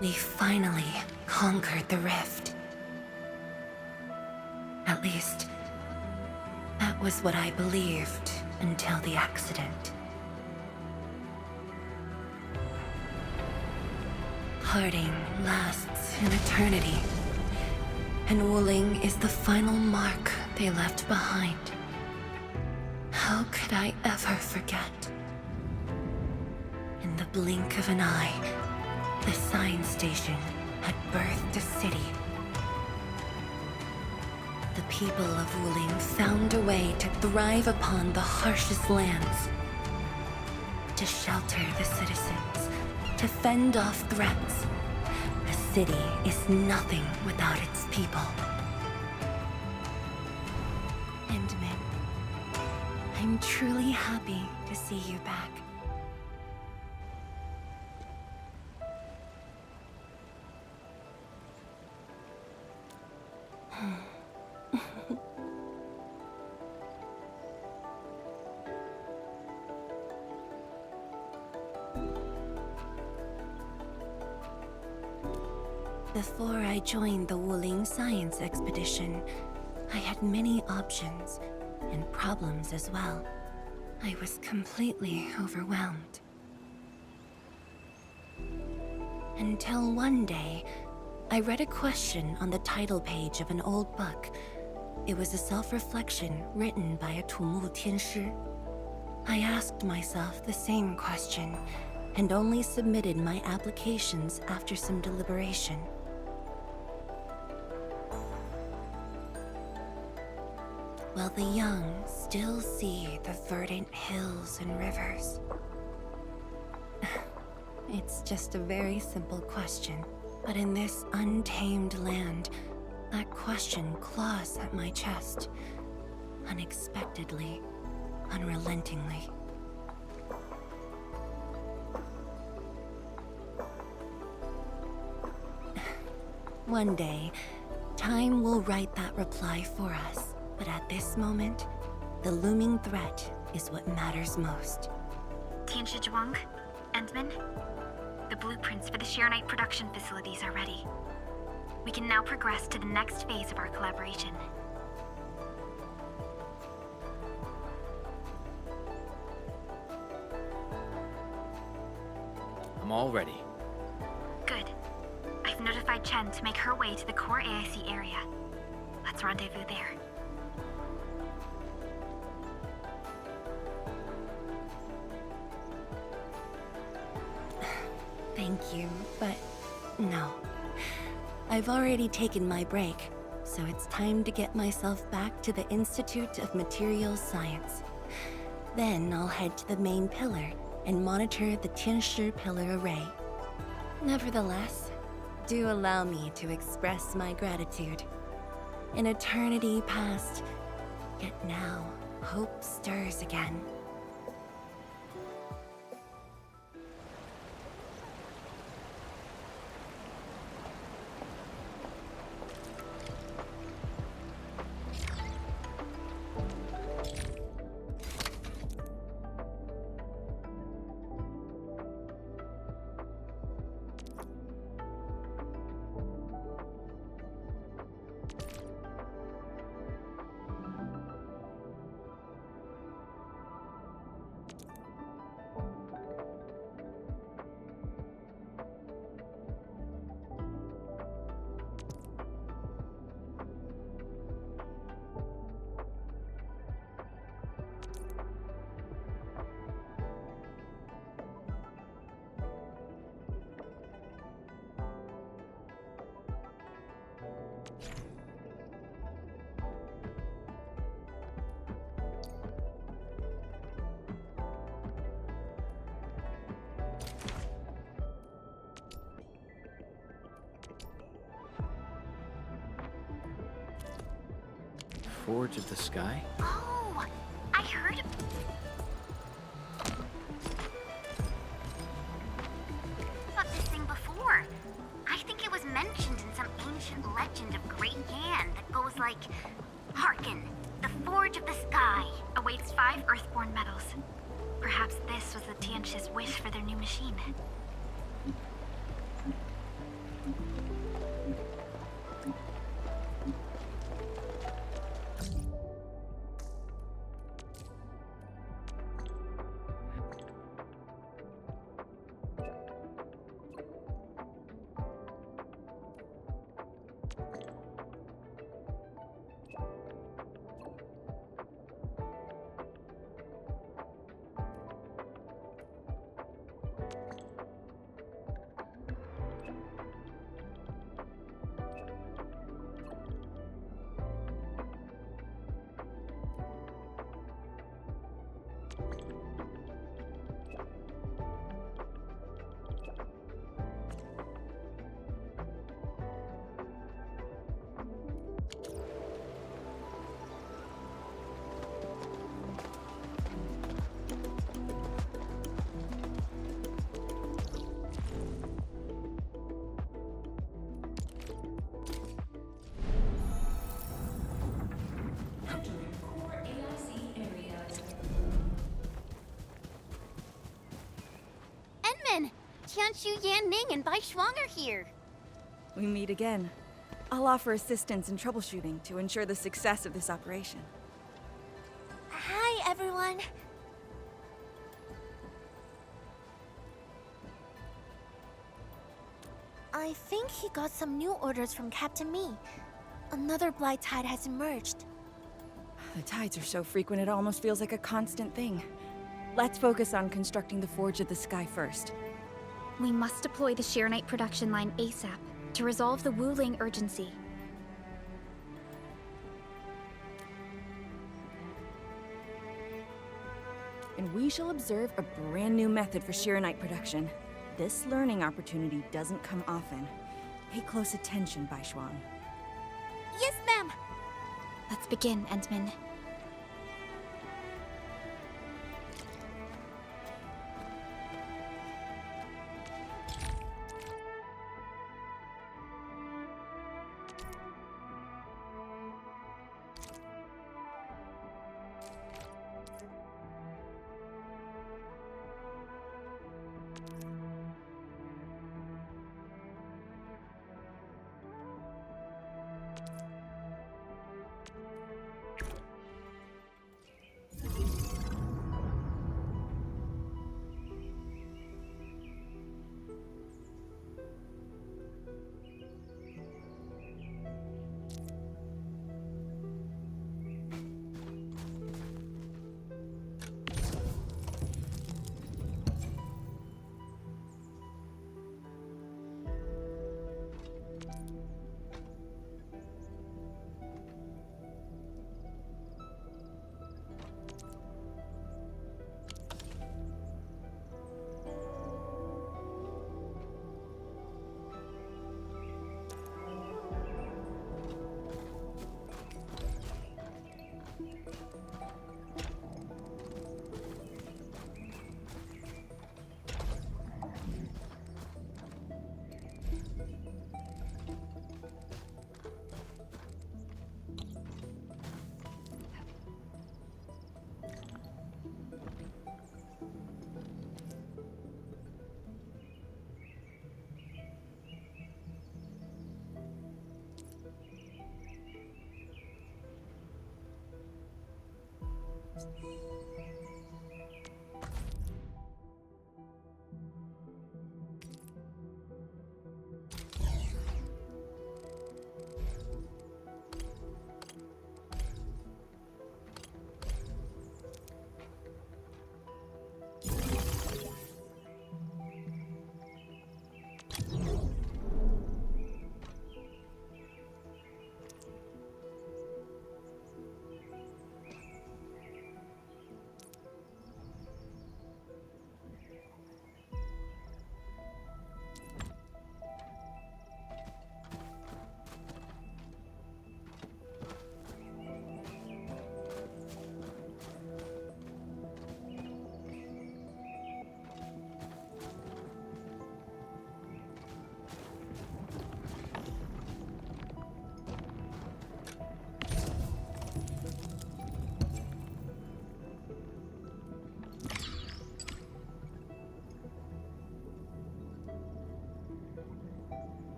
We finally conquered the rift. At least, that was what I believed until the accident. Parting lasts an eternity, and Wuling is the final mark they left behind. How could I ever forget? In the blink of an eye, the science station had birthed a city. The people of Wuling found a way to thrive upon the harshest lands, to shelter the citizens, to fend off threats. A city is nothing without its people. Endman, I'm truly happy to see you back. Before I joined the Wuling Science Expedition, I had many options, and problems as well. I was completely overwhelmed. Until one day, I read a question on the title page of an old book. It was a self-reflection written by a Tumu Tianshi. I asked myself the same question, and only submitted my applications after some deliberation. While the young still see the verdant hills and rivers. It's just a very simple question, but in this untamed land, that question claws at my chest, unexpectedly, unrelentingly. One day, time will write that reply for us. But at this moment, the looming threat is what matters most. Tianshi Zhuang, Endman, the blueprints for the Shiranite production facilities are ready. We can now progress to the next phase of our collaboration. I'm all ready. Good. I've notified Chen to make her way to the core AIC area. Let's rendezvous there. Thank you, but no. I've already taken my break, so it's time to get myself back to the Institute of Materials Science. Then I'll head to the main pillar and monitor the Tianshi pillar array. Nevertheless, do allow me to express my gratitude. An eternity past. Yet now, hope stirs again. Forge of the Sky? Oh, I heard about this thing before. I think it was mentioned in some ancient legend of Great Yan that goes like, Hearken, the Forge of the Sky awaits 5 Earthborn metals. Perhaps this was the Tianqi's wish for their new machine. Tianshu, Yan Ning, and Bai Shuang are here. We meet again. I'll offer assistance in troubleshooting to ensure the success of this operation. Hi, everyone. I think he got some new orders from Captain Me. Another blight tide has emerged. The tides are so frequent it almost feels like a constant thing. Let's focus on constructing the Forge of the Sky first. We must deploy the Sheer production line ASAP to resolve the Wuling urgency. And we shall observe a brand new method for Sheer production. This learning opportunity doesn't come often. Pay close attention, Bai Shuang. Yes, ma'am! Let's begin, Entman.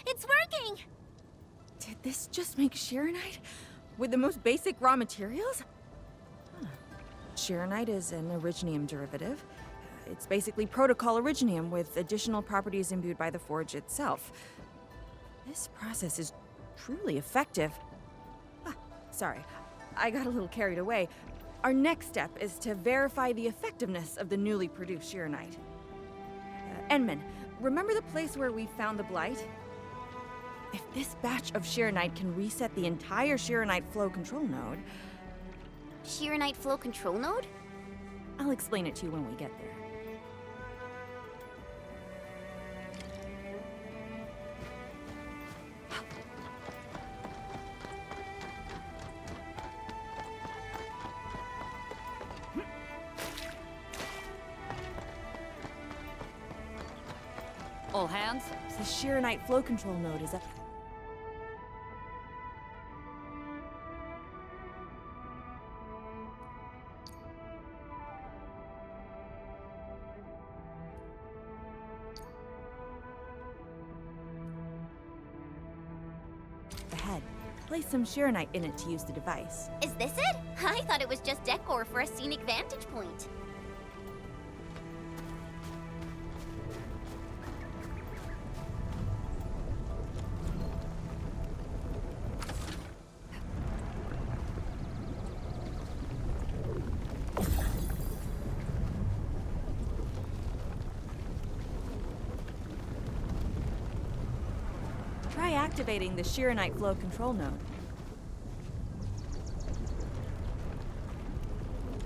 It's working! Did this just make Shironite? With the most basic raw materials? Huh. Shironite is an originium derivative. It's basically protocol originium with additional properties imbued by the forge itself. This process is truly effective. Sorry, I got a little carried away. Our next step is to verify the effectiveness of the newly produced Shironite. Enman, remember the place where we found the Blight? If this batch of Shironite can reset the entire Shironite flow control node... Shironite flow control node? I'll explain it to you when we get there. All hands? The Shironite flow control node is up. Ahead. Place some Shironite in it to use the device. Is this it? I thought it was just decor for a scenic vantage point. Try activating the Shironite flow control node.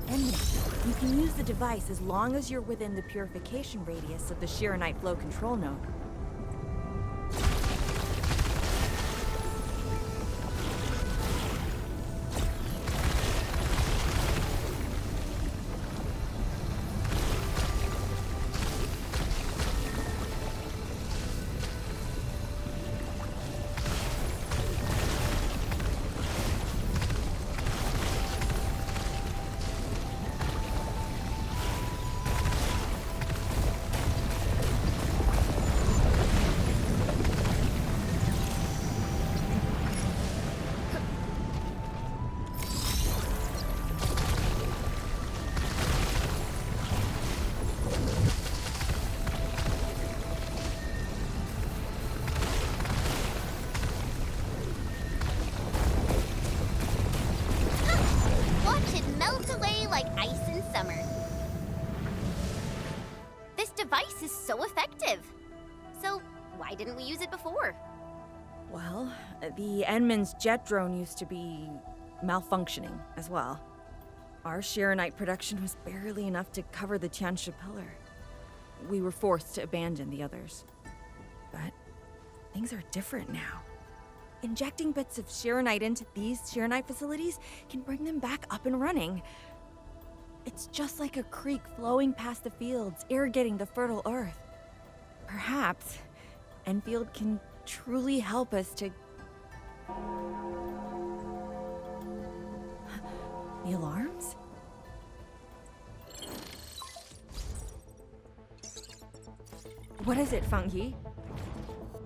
And you can use the device as long as you're within the purification radius of the Shironite flow control node. Watch it melt away like ice in summer. This device is so effective. So, why didn't we use it before? Well, the Enman's jet drone used to be malfunctioning as well. Our Shironite production was barely enough to cover the Tiansha pillar. We were forced to abandon the others. But things are different now. Injecting bits of Shironite into these Shironite facilities can bring them back up and running. It's just like a creek flowing past the fields, irrigating the fertile earth. Perhaps Enfield can truly help us to... The alarms? What is it, Fang Yi?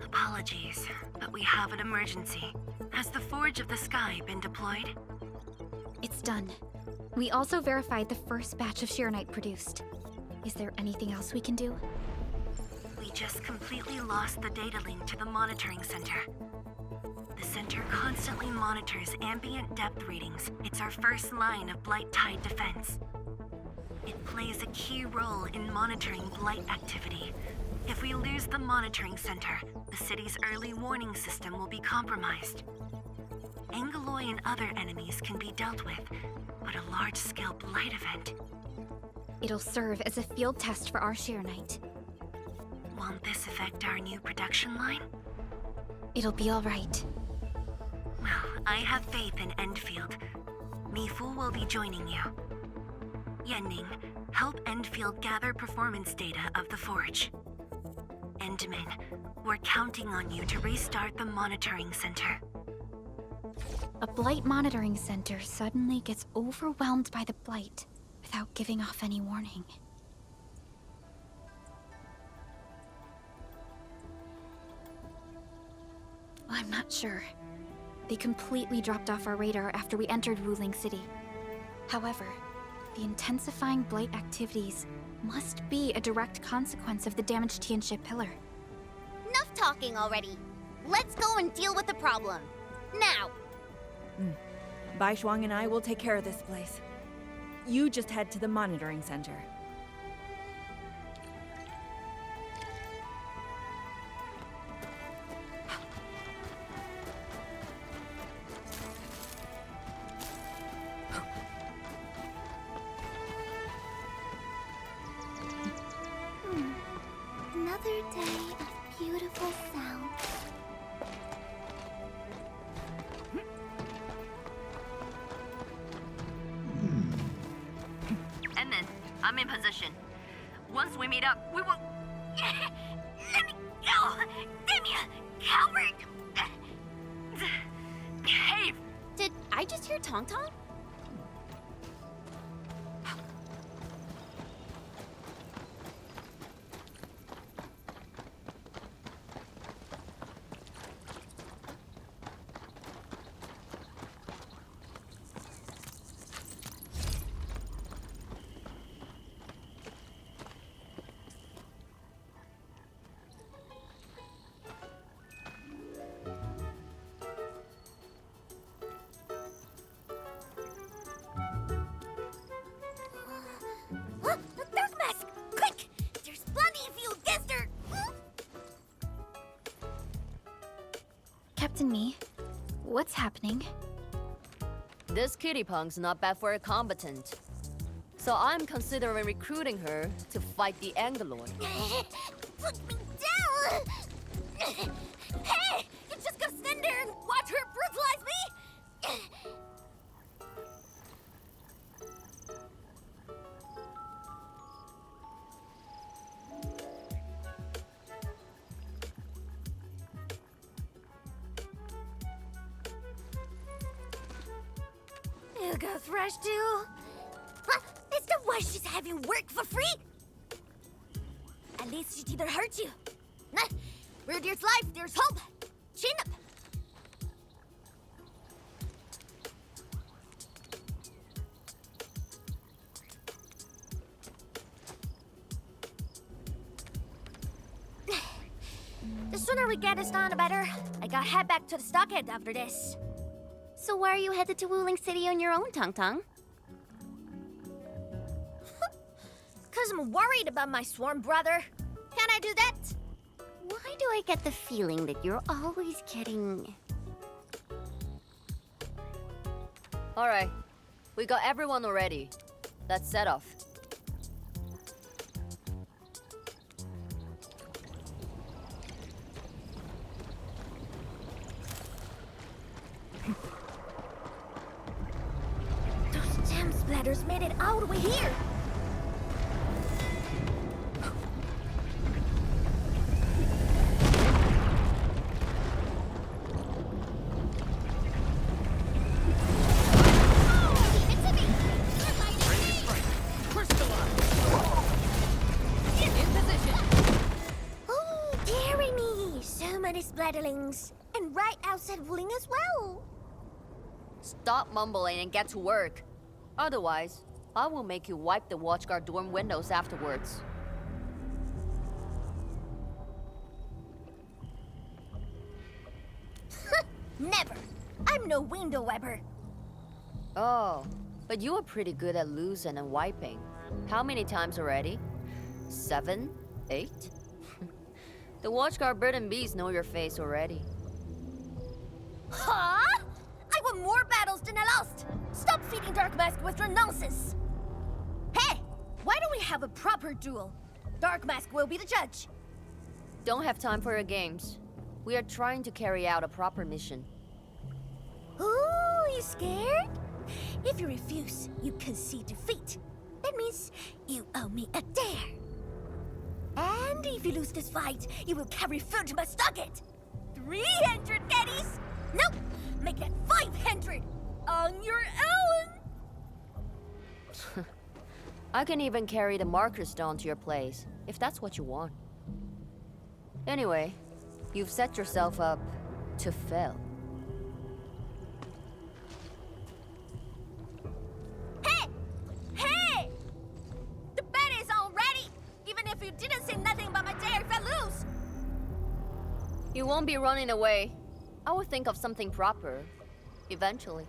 Apologies, but we have an emergency. Has the Forge of the Sky been deployed? It's done. We also verified the first batch of Shironite produced. Is there anything else we can do? We just completely lost the data link to the monitoring center. The center constantly monitors ambient depth readings. It's our first line of Blight Tide defense. It plays a key role in monitoring Blight activity. If we lose the monitoring center, the city's early warning system will be compromised. Angeloy and other enemies can be dealt with, but a large-scale Blight event... It'll serve as a field test for our Shironite. Won't this affect our new production line? It'll be all right. Well, I have faith in Endfield. Mifu will be joining you. Yenning, help Endfield gather performance data of the Forge. Endman, we're counting on you to restart the monitoring center. A Blight monitoring center suddenly gets overwhelmed by the Blight without giving off any warning. I'm not sure. They completely dropped off our radar after we entered Wuling City. However, the intensifying Blight activities must be a direct consequence of the damaged Tianxia pillar. Enough talking already. Let's go and deal with the problem. Now! Bai Shuang and I will take care of this place. You just head to the monitoring center. Another day of beautiful sounds. Endman, I'm in position. Once we meet up, we will... Let me go! Damn you, coward! Behave! Did I just hear Tong Tong? Dark Mask! Quick! There's plenty if you guessed her! Captain Me, what's happening? This kitty punk's not bad for a combatant. So I'm considering recruiting her to fight the Angeloy. Put me down! Hey! You just gonna stand there and watch her brutalize me? You go thrash too? Huh? It's the worst she's having work for free? At least she didn't hurt you. Nah, where there's life, there's hope. Chin up. The sooner we get this done, the better. I gotta head back to the stockade after this. So why are you headed to Wuling City on your own, Tong Tong? 'Cause I'm worried about my swarm brother. Can I do that? Why do I get the feeling that you're always getting... Alright, we got everyone already. Let's set off. Those gem splatters made it all the way here. splatterlings. And right outside Wuling as well. Stop mumbling and get to work. Otherwise, I will make you wipe the watchguard dorm windows afterwards. Never. I'm no window wiper. Oh, but you are pretty good at losing and wiping. How many times already? 7? 8? The watchguard bird and bees know your face already. Huh? I won more battles than I lost. Stop feeding Dark Mask with your nonsense. Hey, why don't we have a proper duel? Dark Mask will be the judge. Don't have time for your games. We are trying to carry out a proper mission. Ooh, you scared? If you refuse, you concede defeat. That means you owe me a dare. And if you lose this fight, you will carry food to my stocket. 300 caddies? Nope, make that 500 on your own. I can even carry the marker stone to your place, if that's what you want. Anyway, you've set yourself up to fail. Hey! Hey! The bet is all ready, even if you didn't say nothing about my dare if I lose. You won't be running away. I will think of something proper, eventually.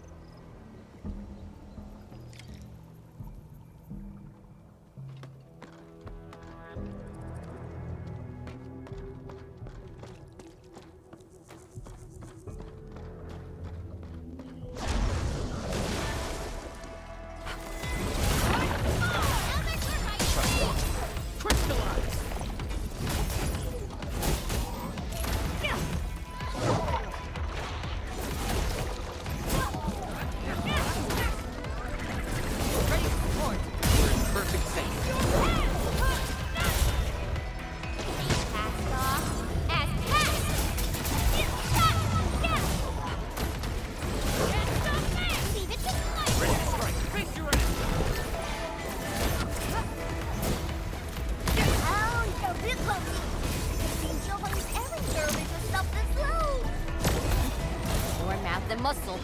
Muscle.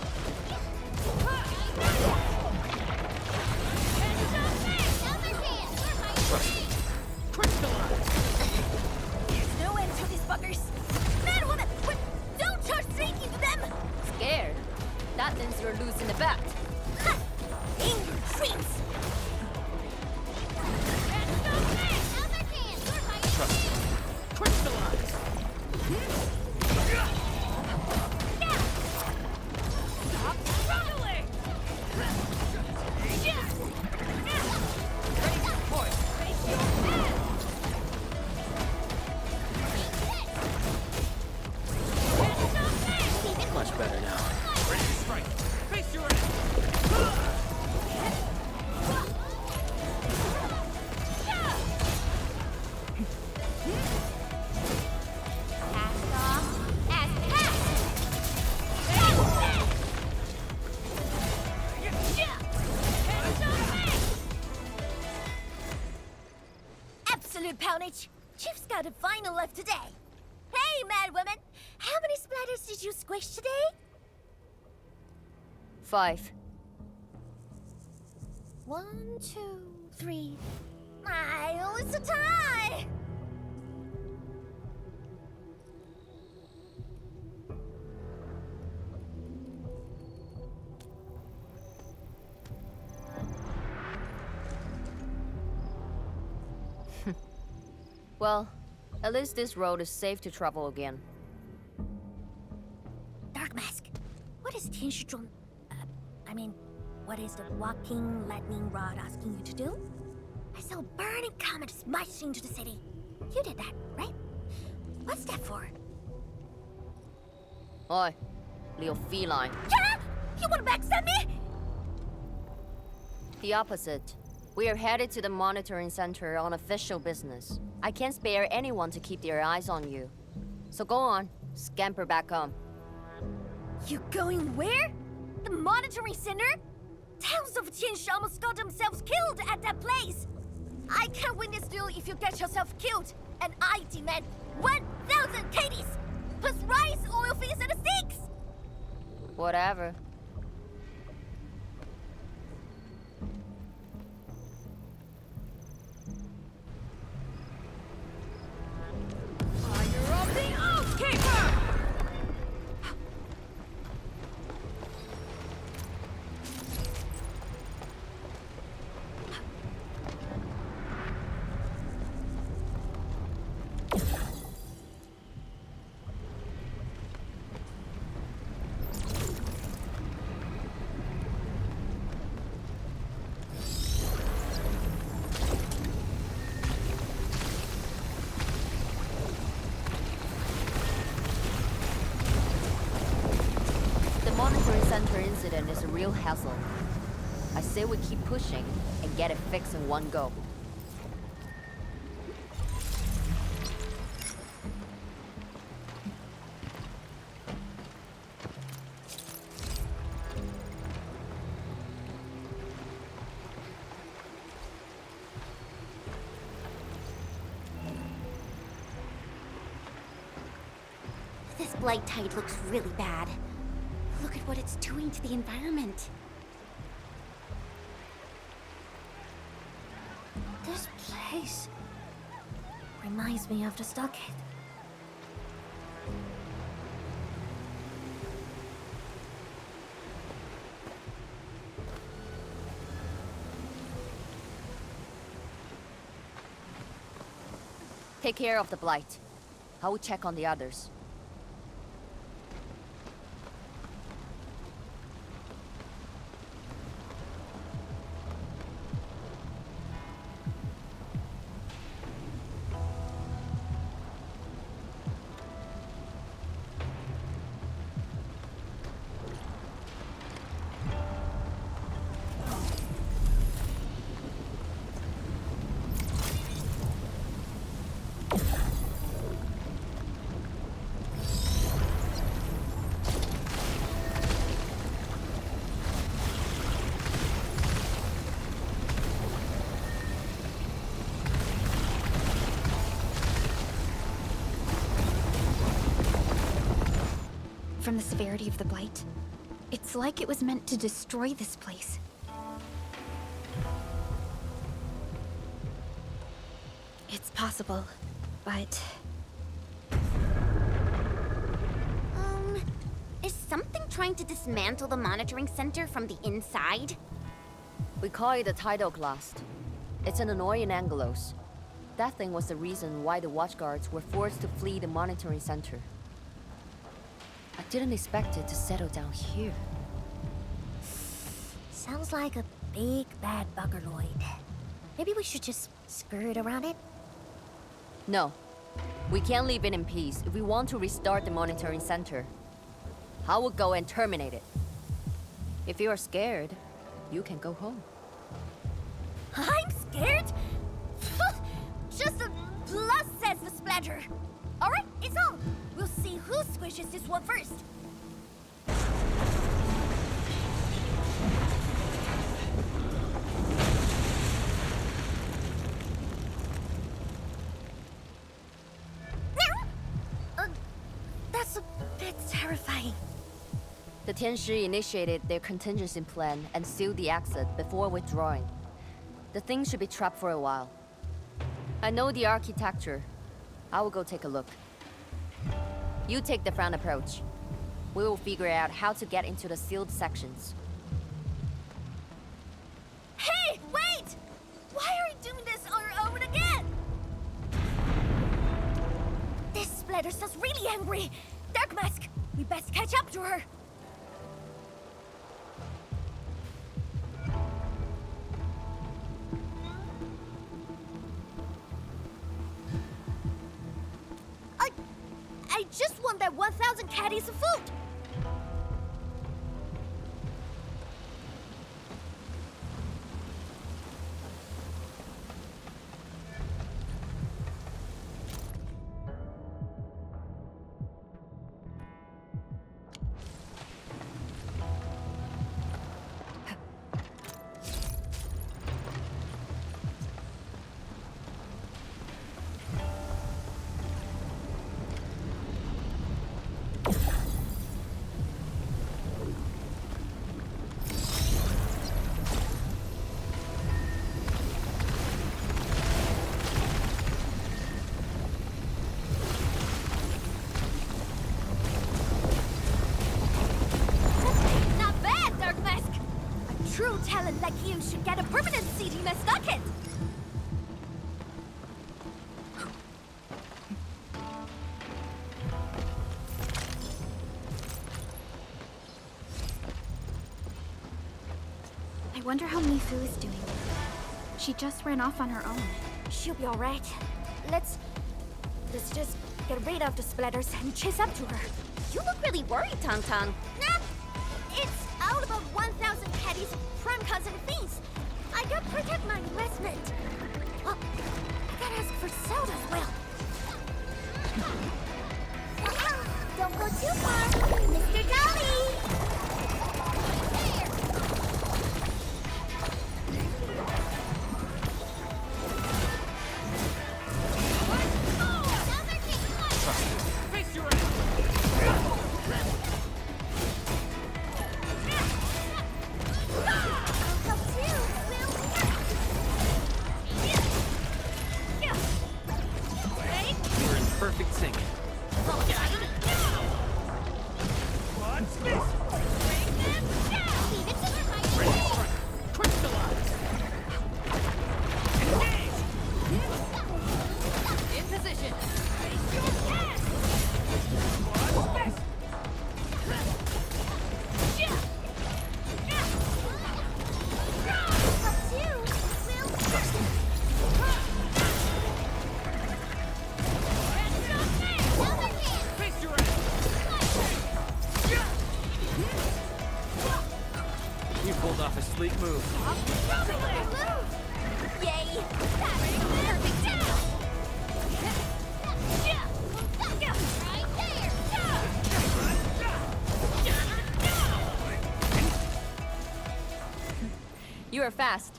There's no end to these buggers. Man, woman, don't charge straight into them. Scared? That means you're losing the bet. In your dreams. Much better now. Ready to strike. Face your end. Absolute poundage. Chief's got a final left today. Hey, mad women! How many splatters did you squish today? 5. 1, 2, 3. Oh, it's a tie! Well, at least this road is safe to travel again. Dark Mask, what is Tianshizhuang... what is the walking lightning rod asking you to do? I saw a burning comet smash into the city. You did that, right? What's that for? Oi, little feline. Yeah? You wanna backstab me? The opposite. We are headed to the monitoring center on official business. I can't spare anyone to keep their eyes on you. So go on, scamper back home. You going where? The monitoring center? Thousands of Tianshi almost got themselves killed at that place. I can't win this duel if you get yourself killed. And I demand 1,000 caddies. Plus rice, oil fees, and a steaks! Whatever. Fire of the Oathkeeper! Center incident is a real hassle. I say we keep pushing and get it fixed in one go. This blight tide looks really bad. Look at what it's doing to the environment. This place reminds me of the stockade. Take care of the blight. I will check on the others. From the severity of the blight, it's like it was meant to destroy this place. It's possible, but... Is something trying to dismantle the monitoring center from the inside? We call it a tidal blast. It's an annoying Angelos. That thing was the reason why the watchguards were forced to flee the monitoring center. I didn't expect it to settle down here. Sounds like a big bad buggerloid. Maybe we should just skirt around it? No. We can't leave it in peace if we want to restart the monitoring center. I will go and terminate it. If you are scared, you can go home. I'm scared? Just a plus, says the splatter. Alright, it's on. We'll see who squishes this one first. That's a bit terrifying. The Tianshi initiated their contingency plan and sealed the exit before withdrawing. The thing should be trapped for a while. I know the architecture. I will go take a look. You take the front approach. We will figure out how to get into the sealed sections. Hey, wait! Why are we doing this on our own again? This splatter sounds really angry. Dark Mask, we best catch up to her. I just want that 1,000 caddies of food! true talent like you should get a permanent seat in my stocket. I wonder how Mifu is doing. She just ran off on her own. She'll be alright. Let's just get rid of the splatters and chase up to her. You look really worried, Tong Tong. Nah, it's all about 1,000 patties of prime cousin fees. I gotta protect my investment. Oh, I gotta ask for salt as well. Don't go too far, Mr. Jolly! Perfect sync. In position. You pulled off a sleek move. Yay! Perfect down! Right there! You are fast.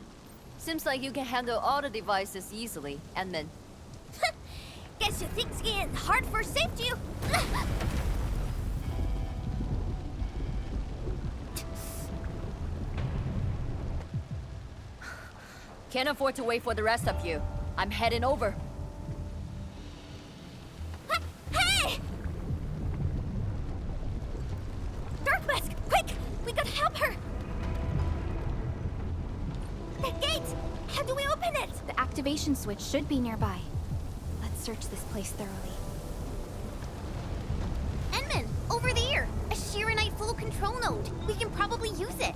Seems like you can handle all the devices easily, Edmund. Guess you think skiing hard for saved you? Can't afford to wait for the rest of you. I'm heading over. Hey! Dark Mask, quick! We gotta help her! The gate! How do we open it? The activation switch should be nearby. Let's search this place thoroughly. Enman, over there! A Shiranite full control node. We can probably use it.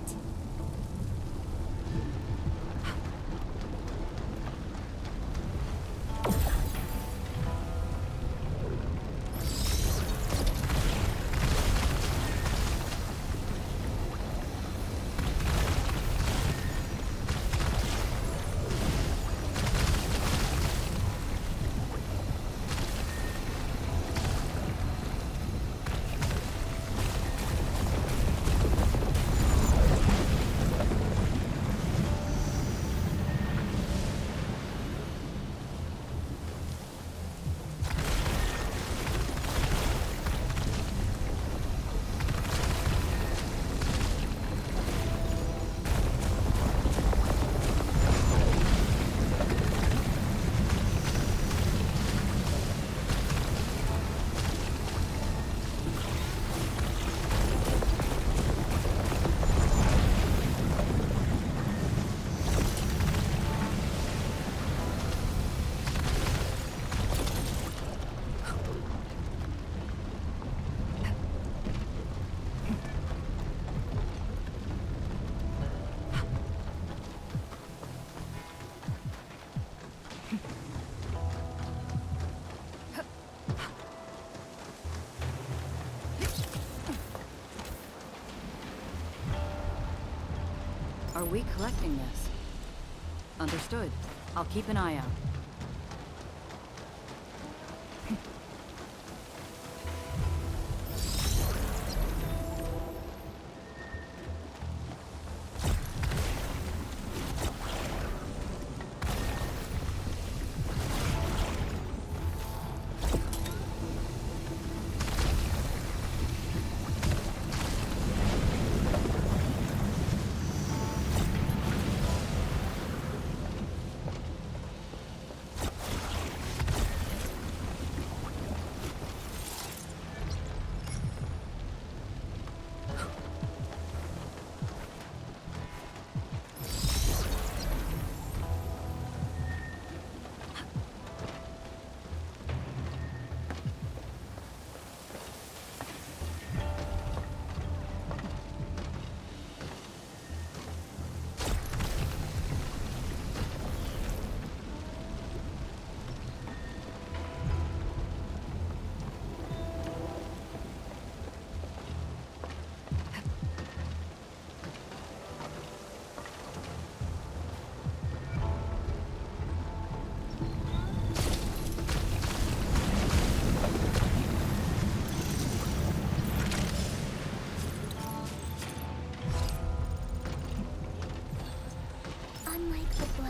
Are we collecting this? Understood. I'll keep an eye out.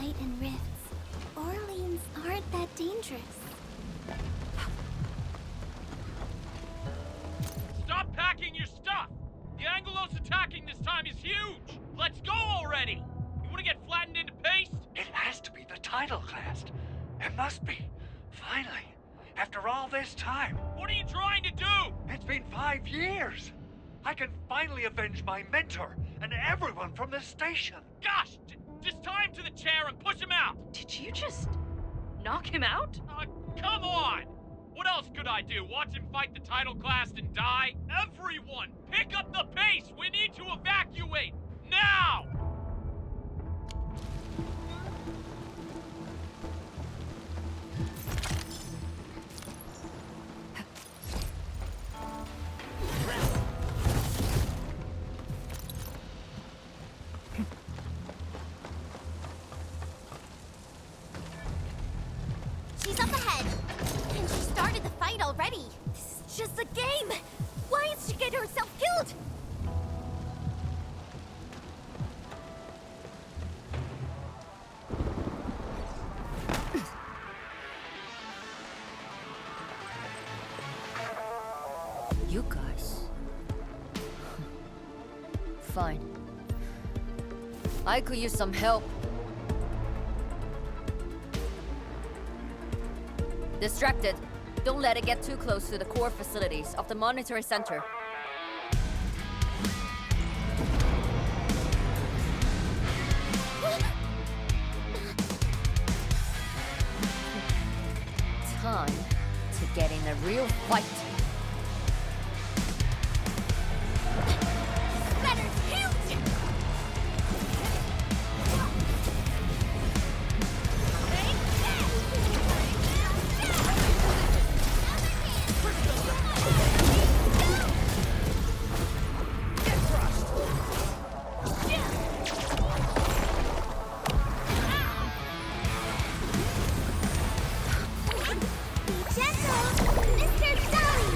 fight in rifts. Orleans aren't that dangerous. Stop packing your stuff! The Angelos attacking this time is huge! Let's go already! You wanna get flattened into paste? It has to be the title class. It must be. Finally. After all this time. What are you trying to do? It's been 5 years. I can finally avenge my mentor and everyone from this station. Gosh! Just tie him to the chair and push him out! Did you just knock him out? Come on! What else could I do? Watch him fight the title class and die? Everyone, pick up the pace! We need to evacuate! Now! She's up ahead. And she started the fight already. This is just a game. Why is she getting herself killed? You guys. Fine. I could use some help. Distracted. Don't let it get too close to the core facilities of the monitoring center. Time to get in a real fight. Splatter's huge! Be gentle, Mr. Dolly!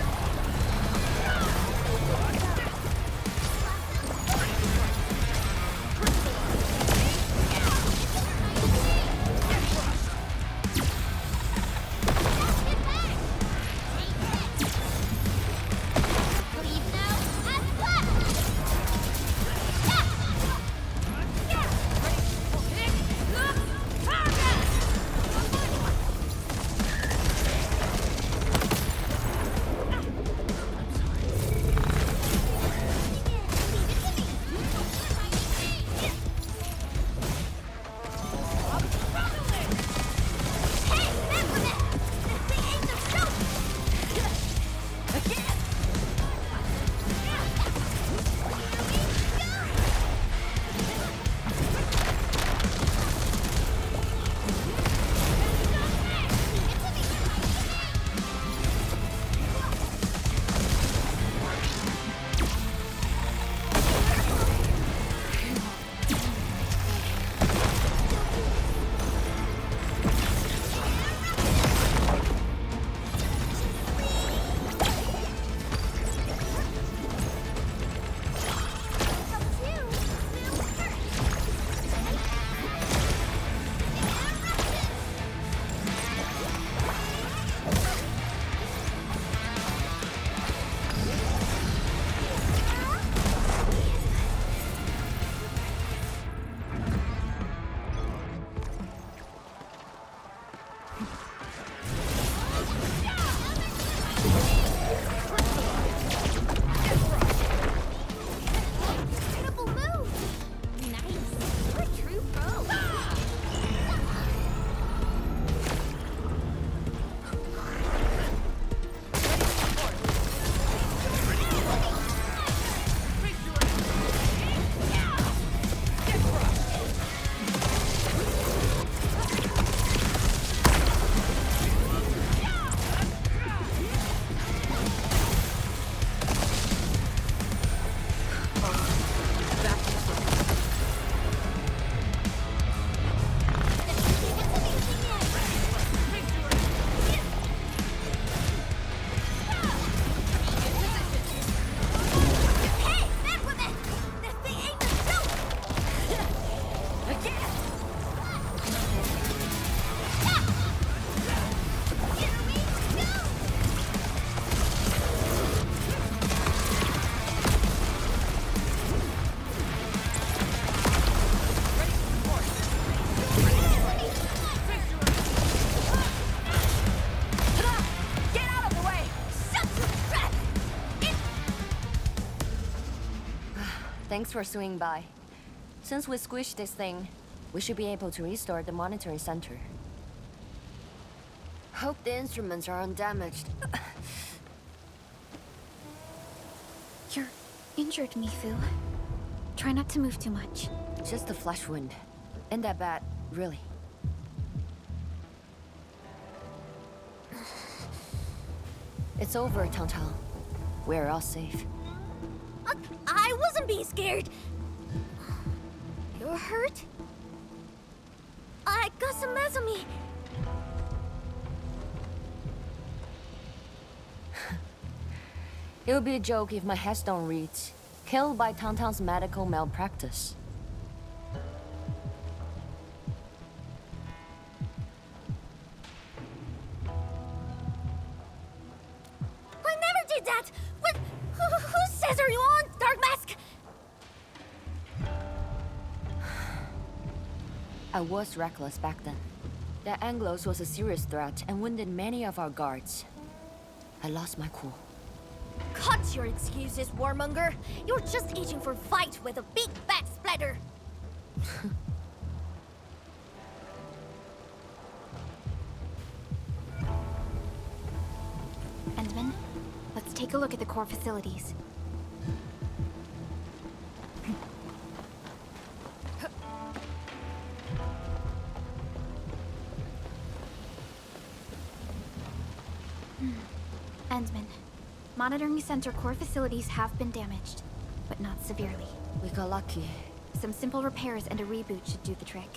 Thanks for swinging by. Since we squished this thing, we should be able to restore the monitoring center. Hope the instruments are undamaged. You're injured, Mifu. Try not to move too much. Just a flesh wound. Ain't that bad, really. It's over, Tang. We're all safe. I wasn't being scared. You're hurt? I got some meds on me. It would be a joke if my headstone reads, "Killed by Tang's medical malpractice." I never did that! What? Who says are you on, Dark Mask? I was reckless back then. The Anglos was a serious threat and wounded many of our guards. I lost my cool. Cut your excuses, warmonger. You're just itching for a fight with a big fat splatter. Endman, let's take a look at the core facilities. Endman, monitoring center core facilities have been damaged, but not severely. We got lucky. Some simple repairs and a reboot should do the trick.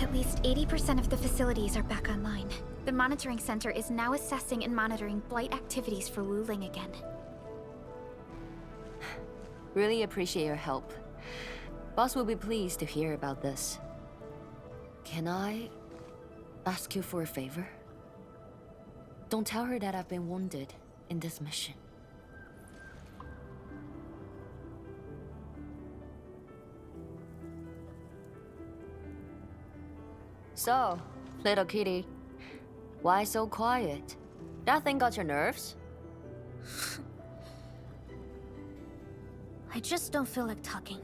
At least 80% of the facilities are back online. The monitoring center is now assessing and monitoring blight activities for Wu Ling again. Really appreciate your help. Boss will be pleased to hear about this. Can I ask you for a favor? Don't tell her that I've been wounded in this mission. So, little kitty, why so quiet? That thing got your nerves? I just don't feel like talking.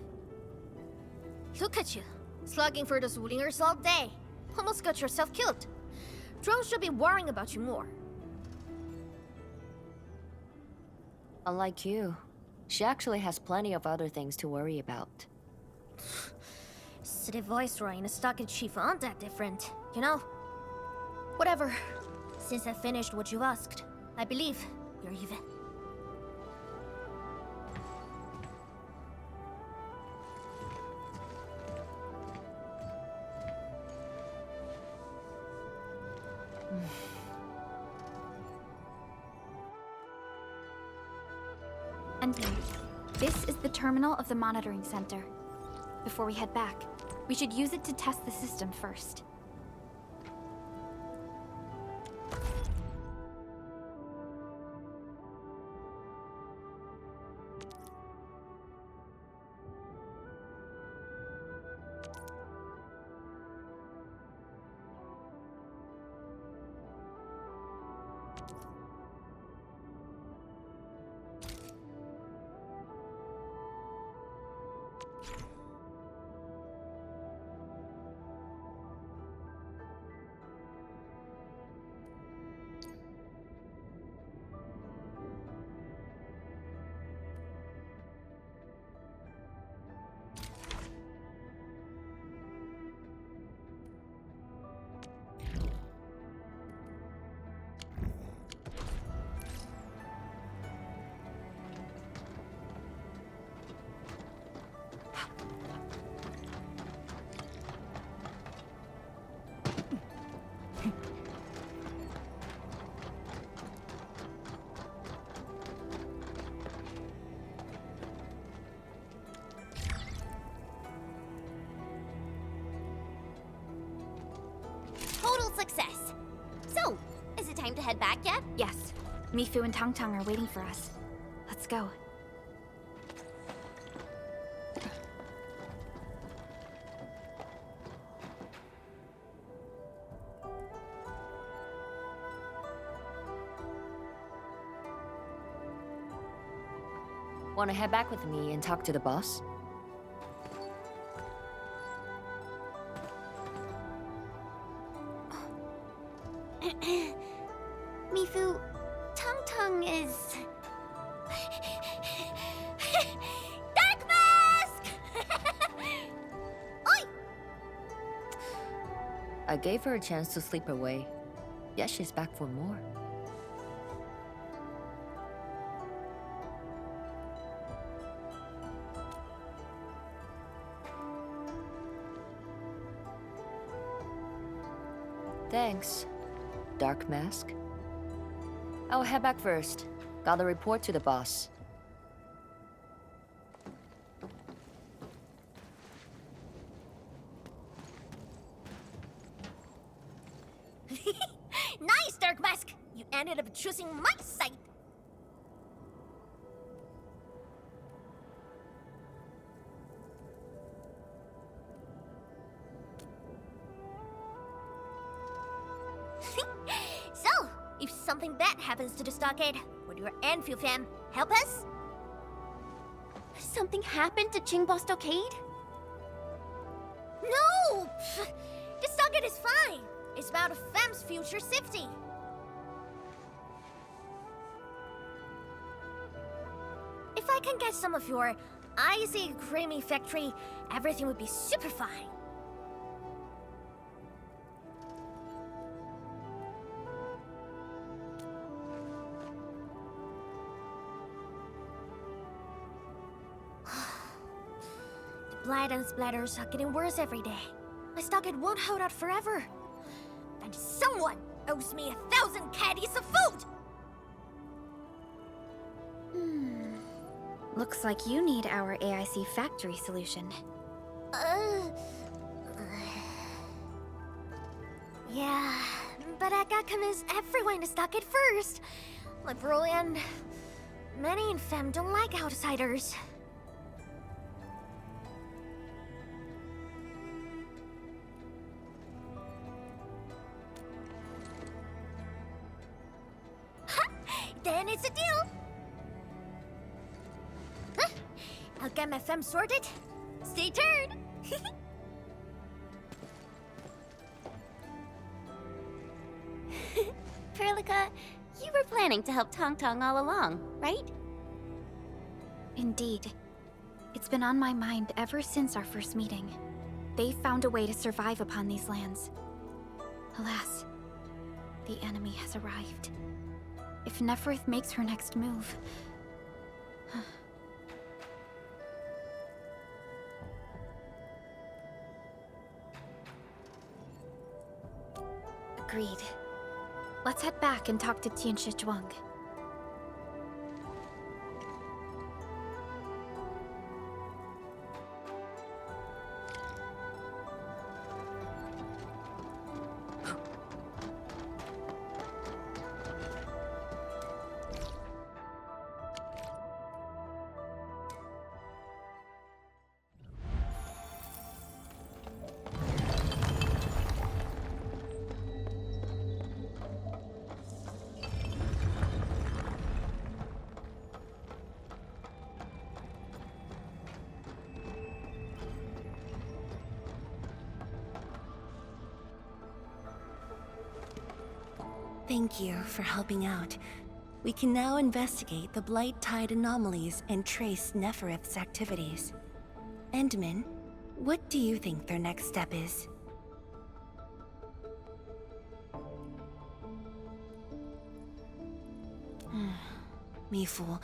Look at you, slugging for those Wulingers all day. Almost got yourself killed. Drones should be worrying about you more. Unlike you, she actually has plenty of other things to worry about. City Viceroy and a stock chief aren't that different, you know? Whatever. Since I finished what you asked, I believe we're even. And this is the terminal of the monitoring center. Before we head back, we should use it to test the system first. success. So, is it time to head back yet? Yes. Mifu and Tang Tang are waiting for us. Let's go. Want to head back with me and talk to the boss? Mifu, Tang Tang is... Dark Mask! Oi! I gave her a chance to sleep away. Yes, she's back for more. Thanks, Dark Mask. I'll head back first. Gotta report to the boss. Nice, Dark Mask! You ended up choosing my side! So, if something bad happens to the stockade, would your Endfield fam help us? Something happened to Qingbo Stockade? No! The stockade is fine! It's about a fam's future safety. If I can get some of your icy creamy factory, everything would be super fine. The blight and splatters are getting worse every day. My stockade won't hold out forever. And someone owes me 1,000 caddies of food! Looks like you need our AIC factory solution. Yeah, but I gotta convince everyone to stock it first. My bro and many in fam don't like outsiders. Then it's a deal. I'll get my fam sorted. Stay tuned. Perlica, you were planning to help Tang Tang all along, right? Indeed. It's been on my mind ever since our first meeting. They found a way to survive upon these lands. Alas, the enemy has arrived. If Neferth makes her next move... Agreed. Let's head back and talk to Tianshi Zhuang. Thank you for helping out. We can now investigate the Blight Tide anomalies and trace Nefereth's activities. Endman, what do you think their next step is? Mifu,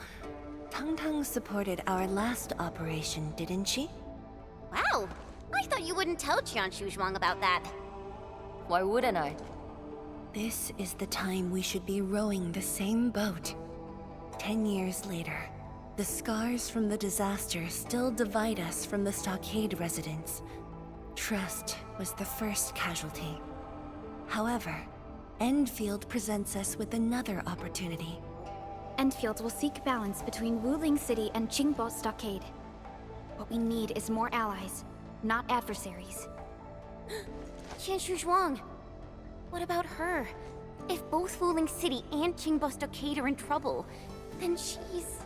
Tang Tang supported our last operation, didn't she? Wow! I thought you wouldn't tell Tianshi Zhuang about that. Why wouldn't I? This is the time we should be rowing the same boat. 10 years later, the scars from the disaster still divide us from the stockade residents. Trust was the first casualty. However, Endfield presents us with another opportunity. Endfield will seek balance between Wuling City and Qingbo Stockade. What we need is more allies, not adversaries. Qianshu Zhuang. What about her? If both Wuling City and Qingbo Stockade are in trouble, then she's...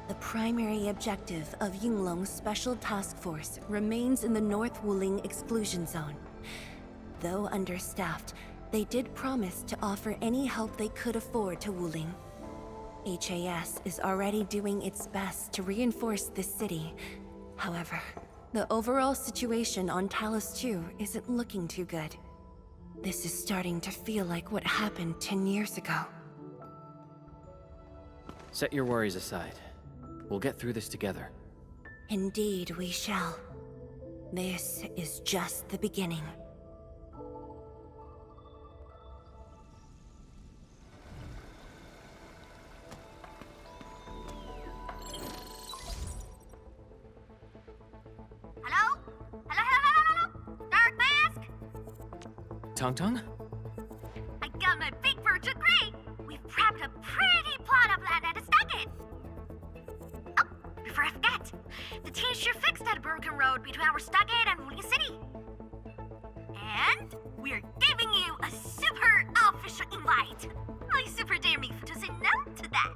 The primary objective of Yinglong's Special Task Force remains in the North Wuling Exclusion Zone. Though understaffed, they did promise to offer any help they could afford to Wuling. HAS is already doing its best to reinforce this city. However, the overall situation on Talos 2 isn't looking too good. This is starting to feel like what happened 10 years ago. Set your worries aside. We'll get through this together. Indeed, we shall. This is just the beginning. Hello? Hello? Dark Mask? Tong? I got my big virtual grey. We've prepped a pretty plot of land at a stockade. Oh, before I forget, the team sure fixed that broken road between our stockade and Wuling City. And we're giving you a super official invite. I super dare me to say no to that.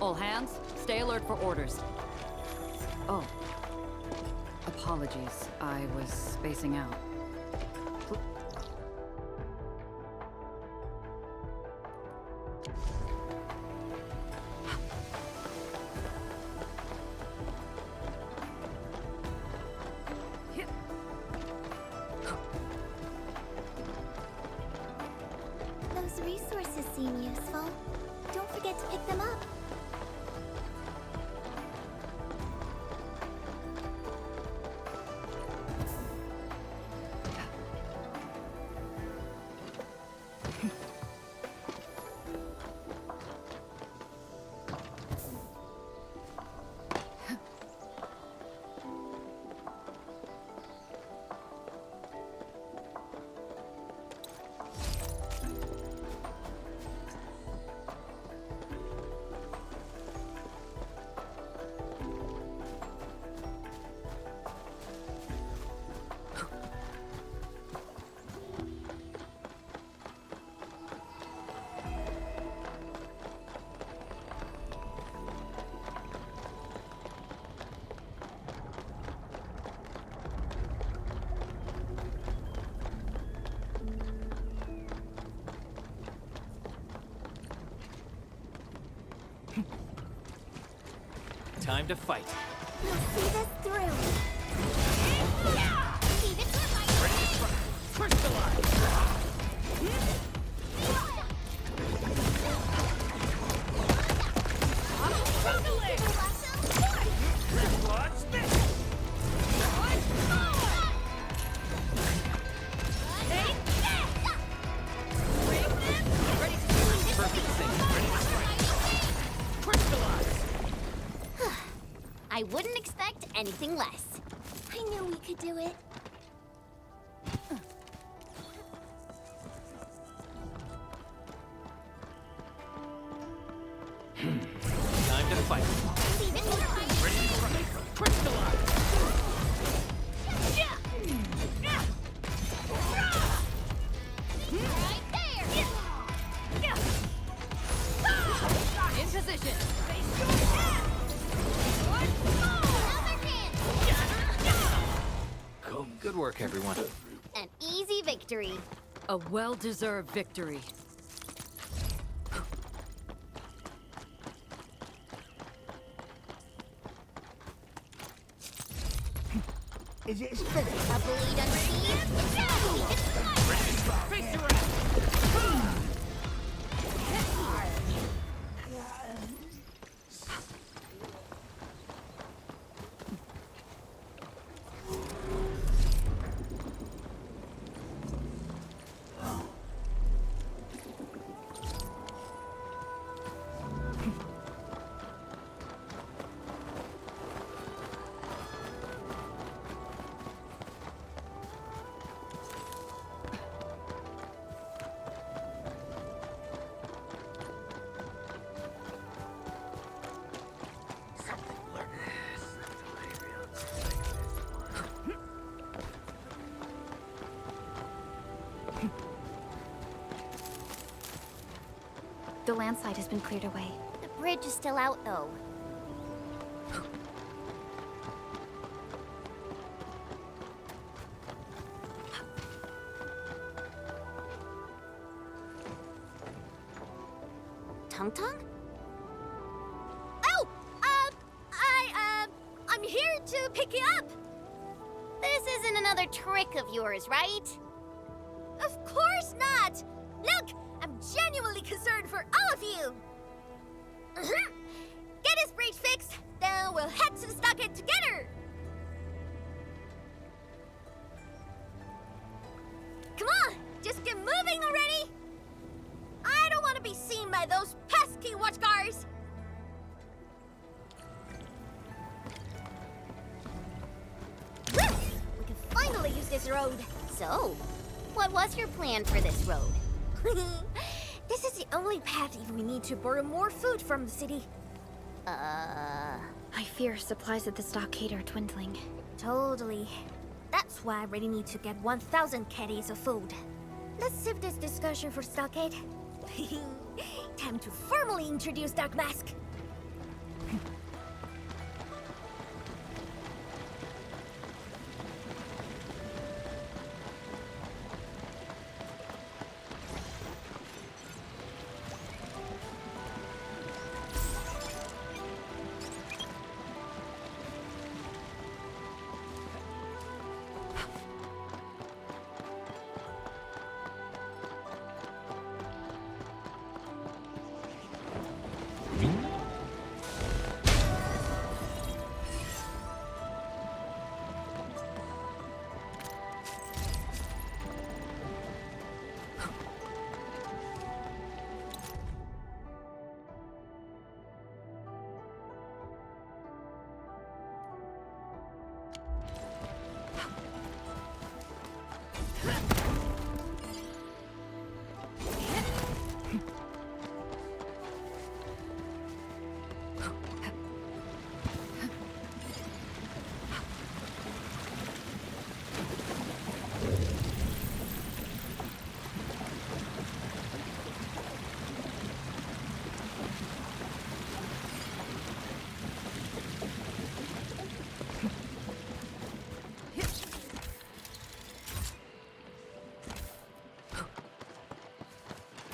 All hands, stay alert for orders. Oh. Apologies, I was spacing out. Those resources seem useful. Don't forget to pick them up. Time to fight. We'll see this through. See this I wouldn't expect anything less. I knew we could do it. Time to fight. In position. Good work, everyone. An easy victory. A well-deserved victory. Is it finished? A bleed underneath? Face your The landslide has been cleared away. The bridge is still out, though. Tung-Tung? Oh! I'm here to pick you up! This isn't another trick of yours, right? Of course not! Look! I'm genuinely concerned for all of you! Get his bridge fixed, then we'll head to the stockade together! Come on! Just get moving already! I don't want to be seen by those pesky watchguards! Woo! We can finally use this road! So, what was your plan for this road? This is the only path if we need to borrow more food from the city. I fear supplies at the stockade are dwindling. Totally. That's why I really need to get 1,000 caddies of food. Let's save this discussion for stockade. Time to formally introduce Dark Mask.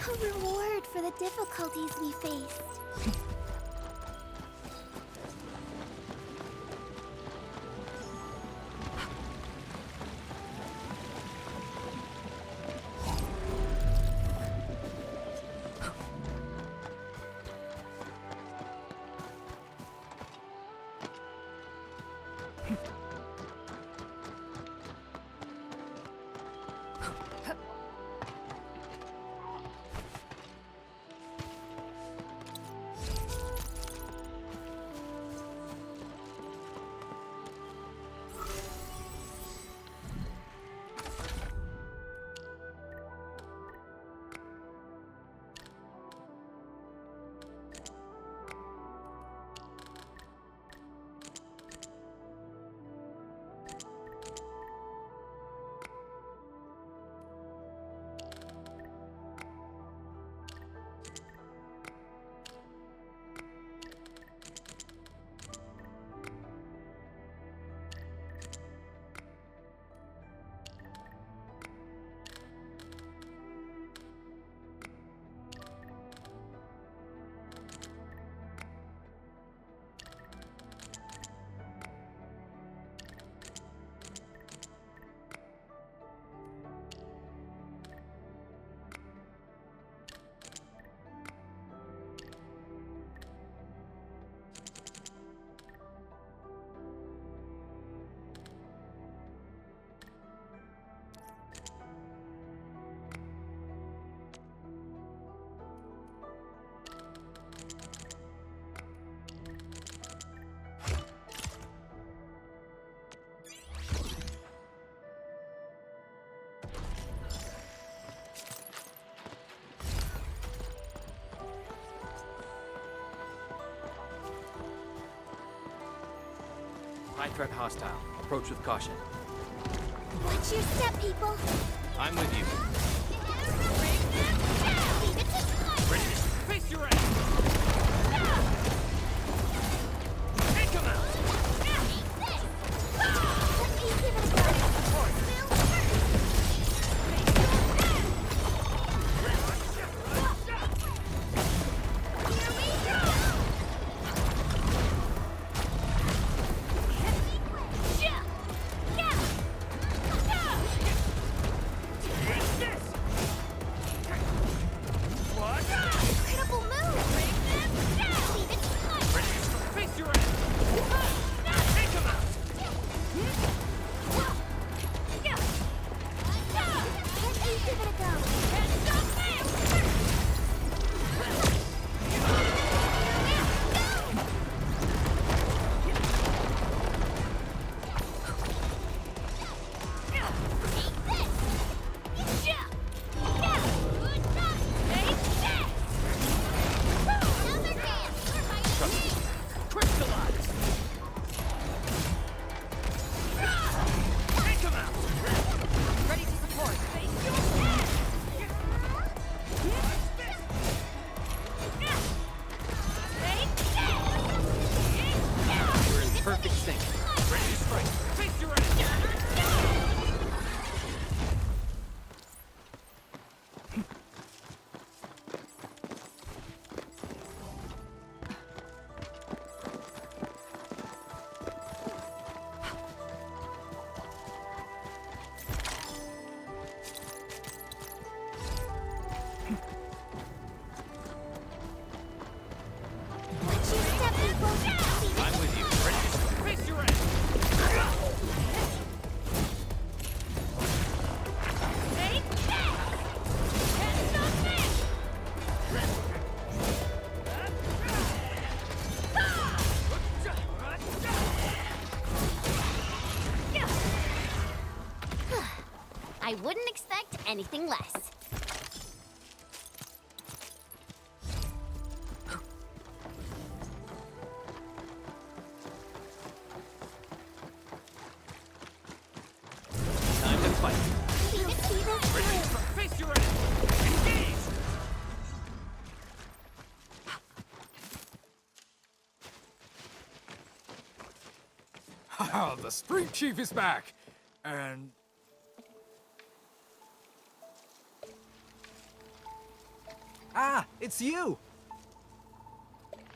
A reward for the difficulties we faced. High threat hostile. Approach with caution. Watch your step, people. I'm with you. Ready to face your ass! Take him out! I wouldn't expect anything less. Time to fight. Face your ass! Engage! Haha, the street chief is back! And... Ah, it's you!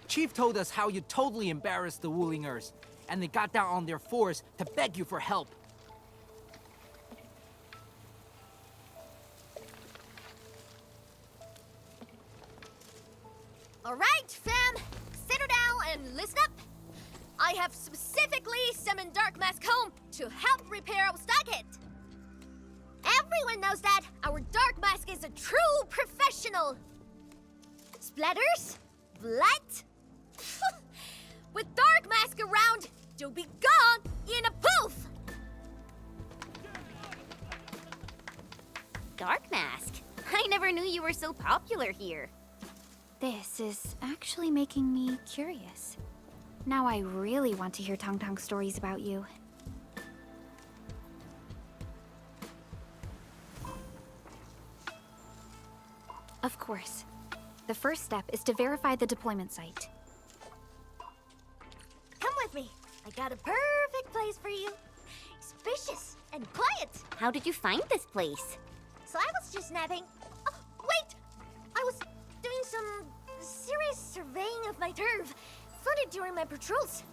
Chief told us how you totally embarrassed the Woolingers, and they got down on their fours to beg you for help. All right, fam. Settle down and listen up. I have specifically summoned Dark Mask home to help repair our stockade. Everyone knows that our Dark Mask is a true professional. Splatters? Blood? With Dark Mask around, you'll be gone in a poof! Dark Mask? I never knew you were so popular here. This is actually making me curious. Now I really want to hear Tong Tong stories about you. Of course. The first step is to verify the deployment site. Come with me. I got a perfect place for you. Spacious and quiet. How did you find this place? So I was just napping. Oh, wait! I was doing some serious surveying of my turf. Found it during my patrols.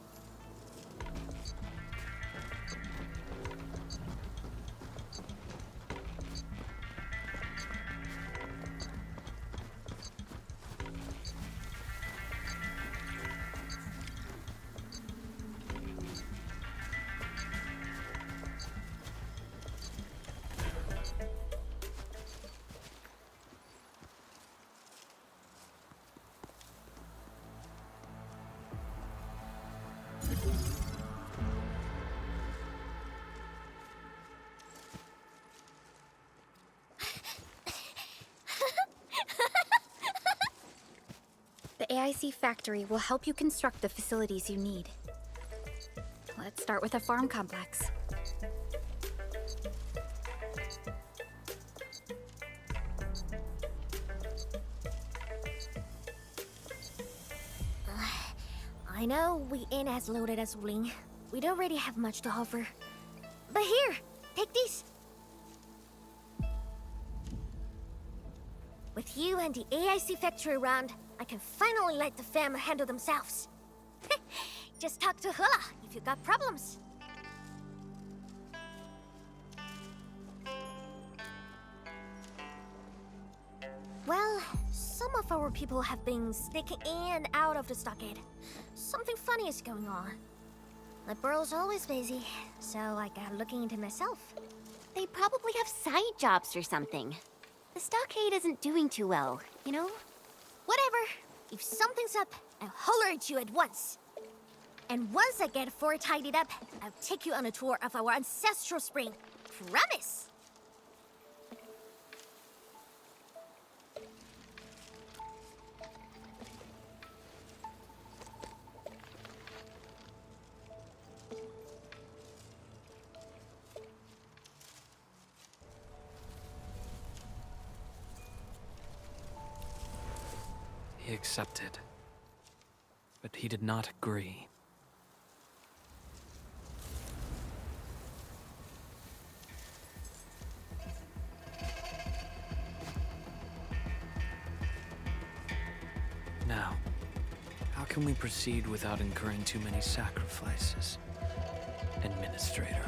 The AIC factory will help you construct the facilities you need. Let's start with a farm complex. I know we ain't as loaded as Wling. We don't really have much to offer. But here, take these. With you and the AIC factory around, I can finally let the fam handle themselves. Just talk to Hula if you got problems. Well, some of our people have been sneaking in and out of the stockade. Something funny is going on. My burrow's always busy, so I got looking into myself. They probably have side jobs or something. The stockade isn't doing too well, you know? Whatever. If something's up, I'll holler at you at once. And once I get fort tidied up, I'll take you on a tour of our ancestral spring. Promise! He accepted, but he did not agree. Now, how can we proceed without incurring too many sacrifices, Administrator?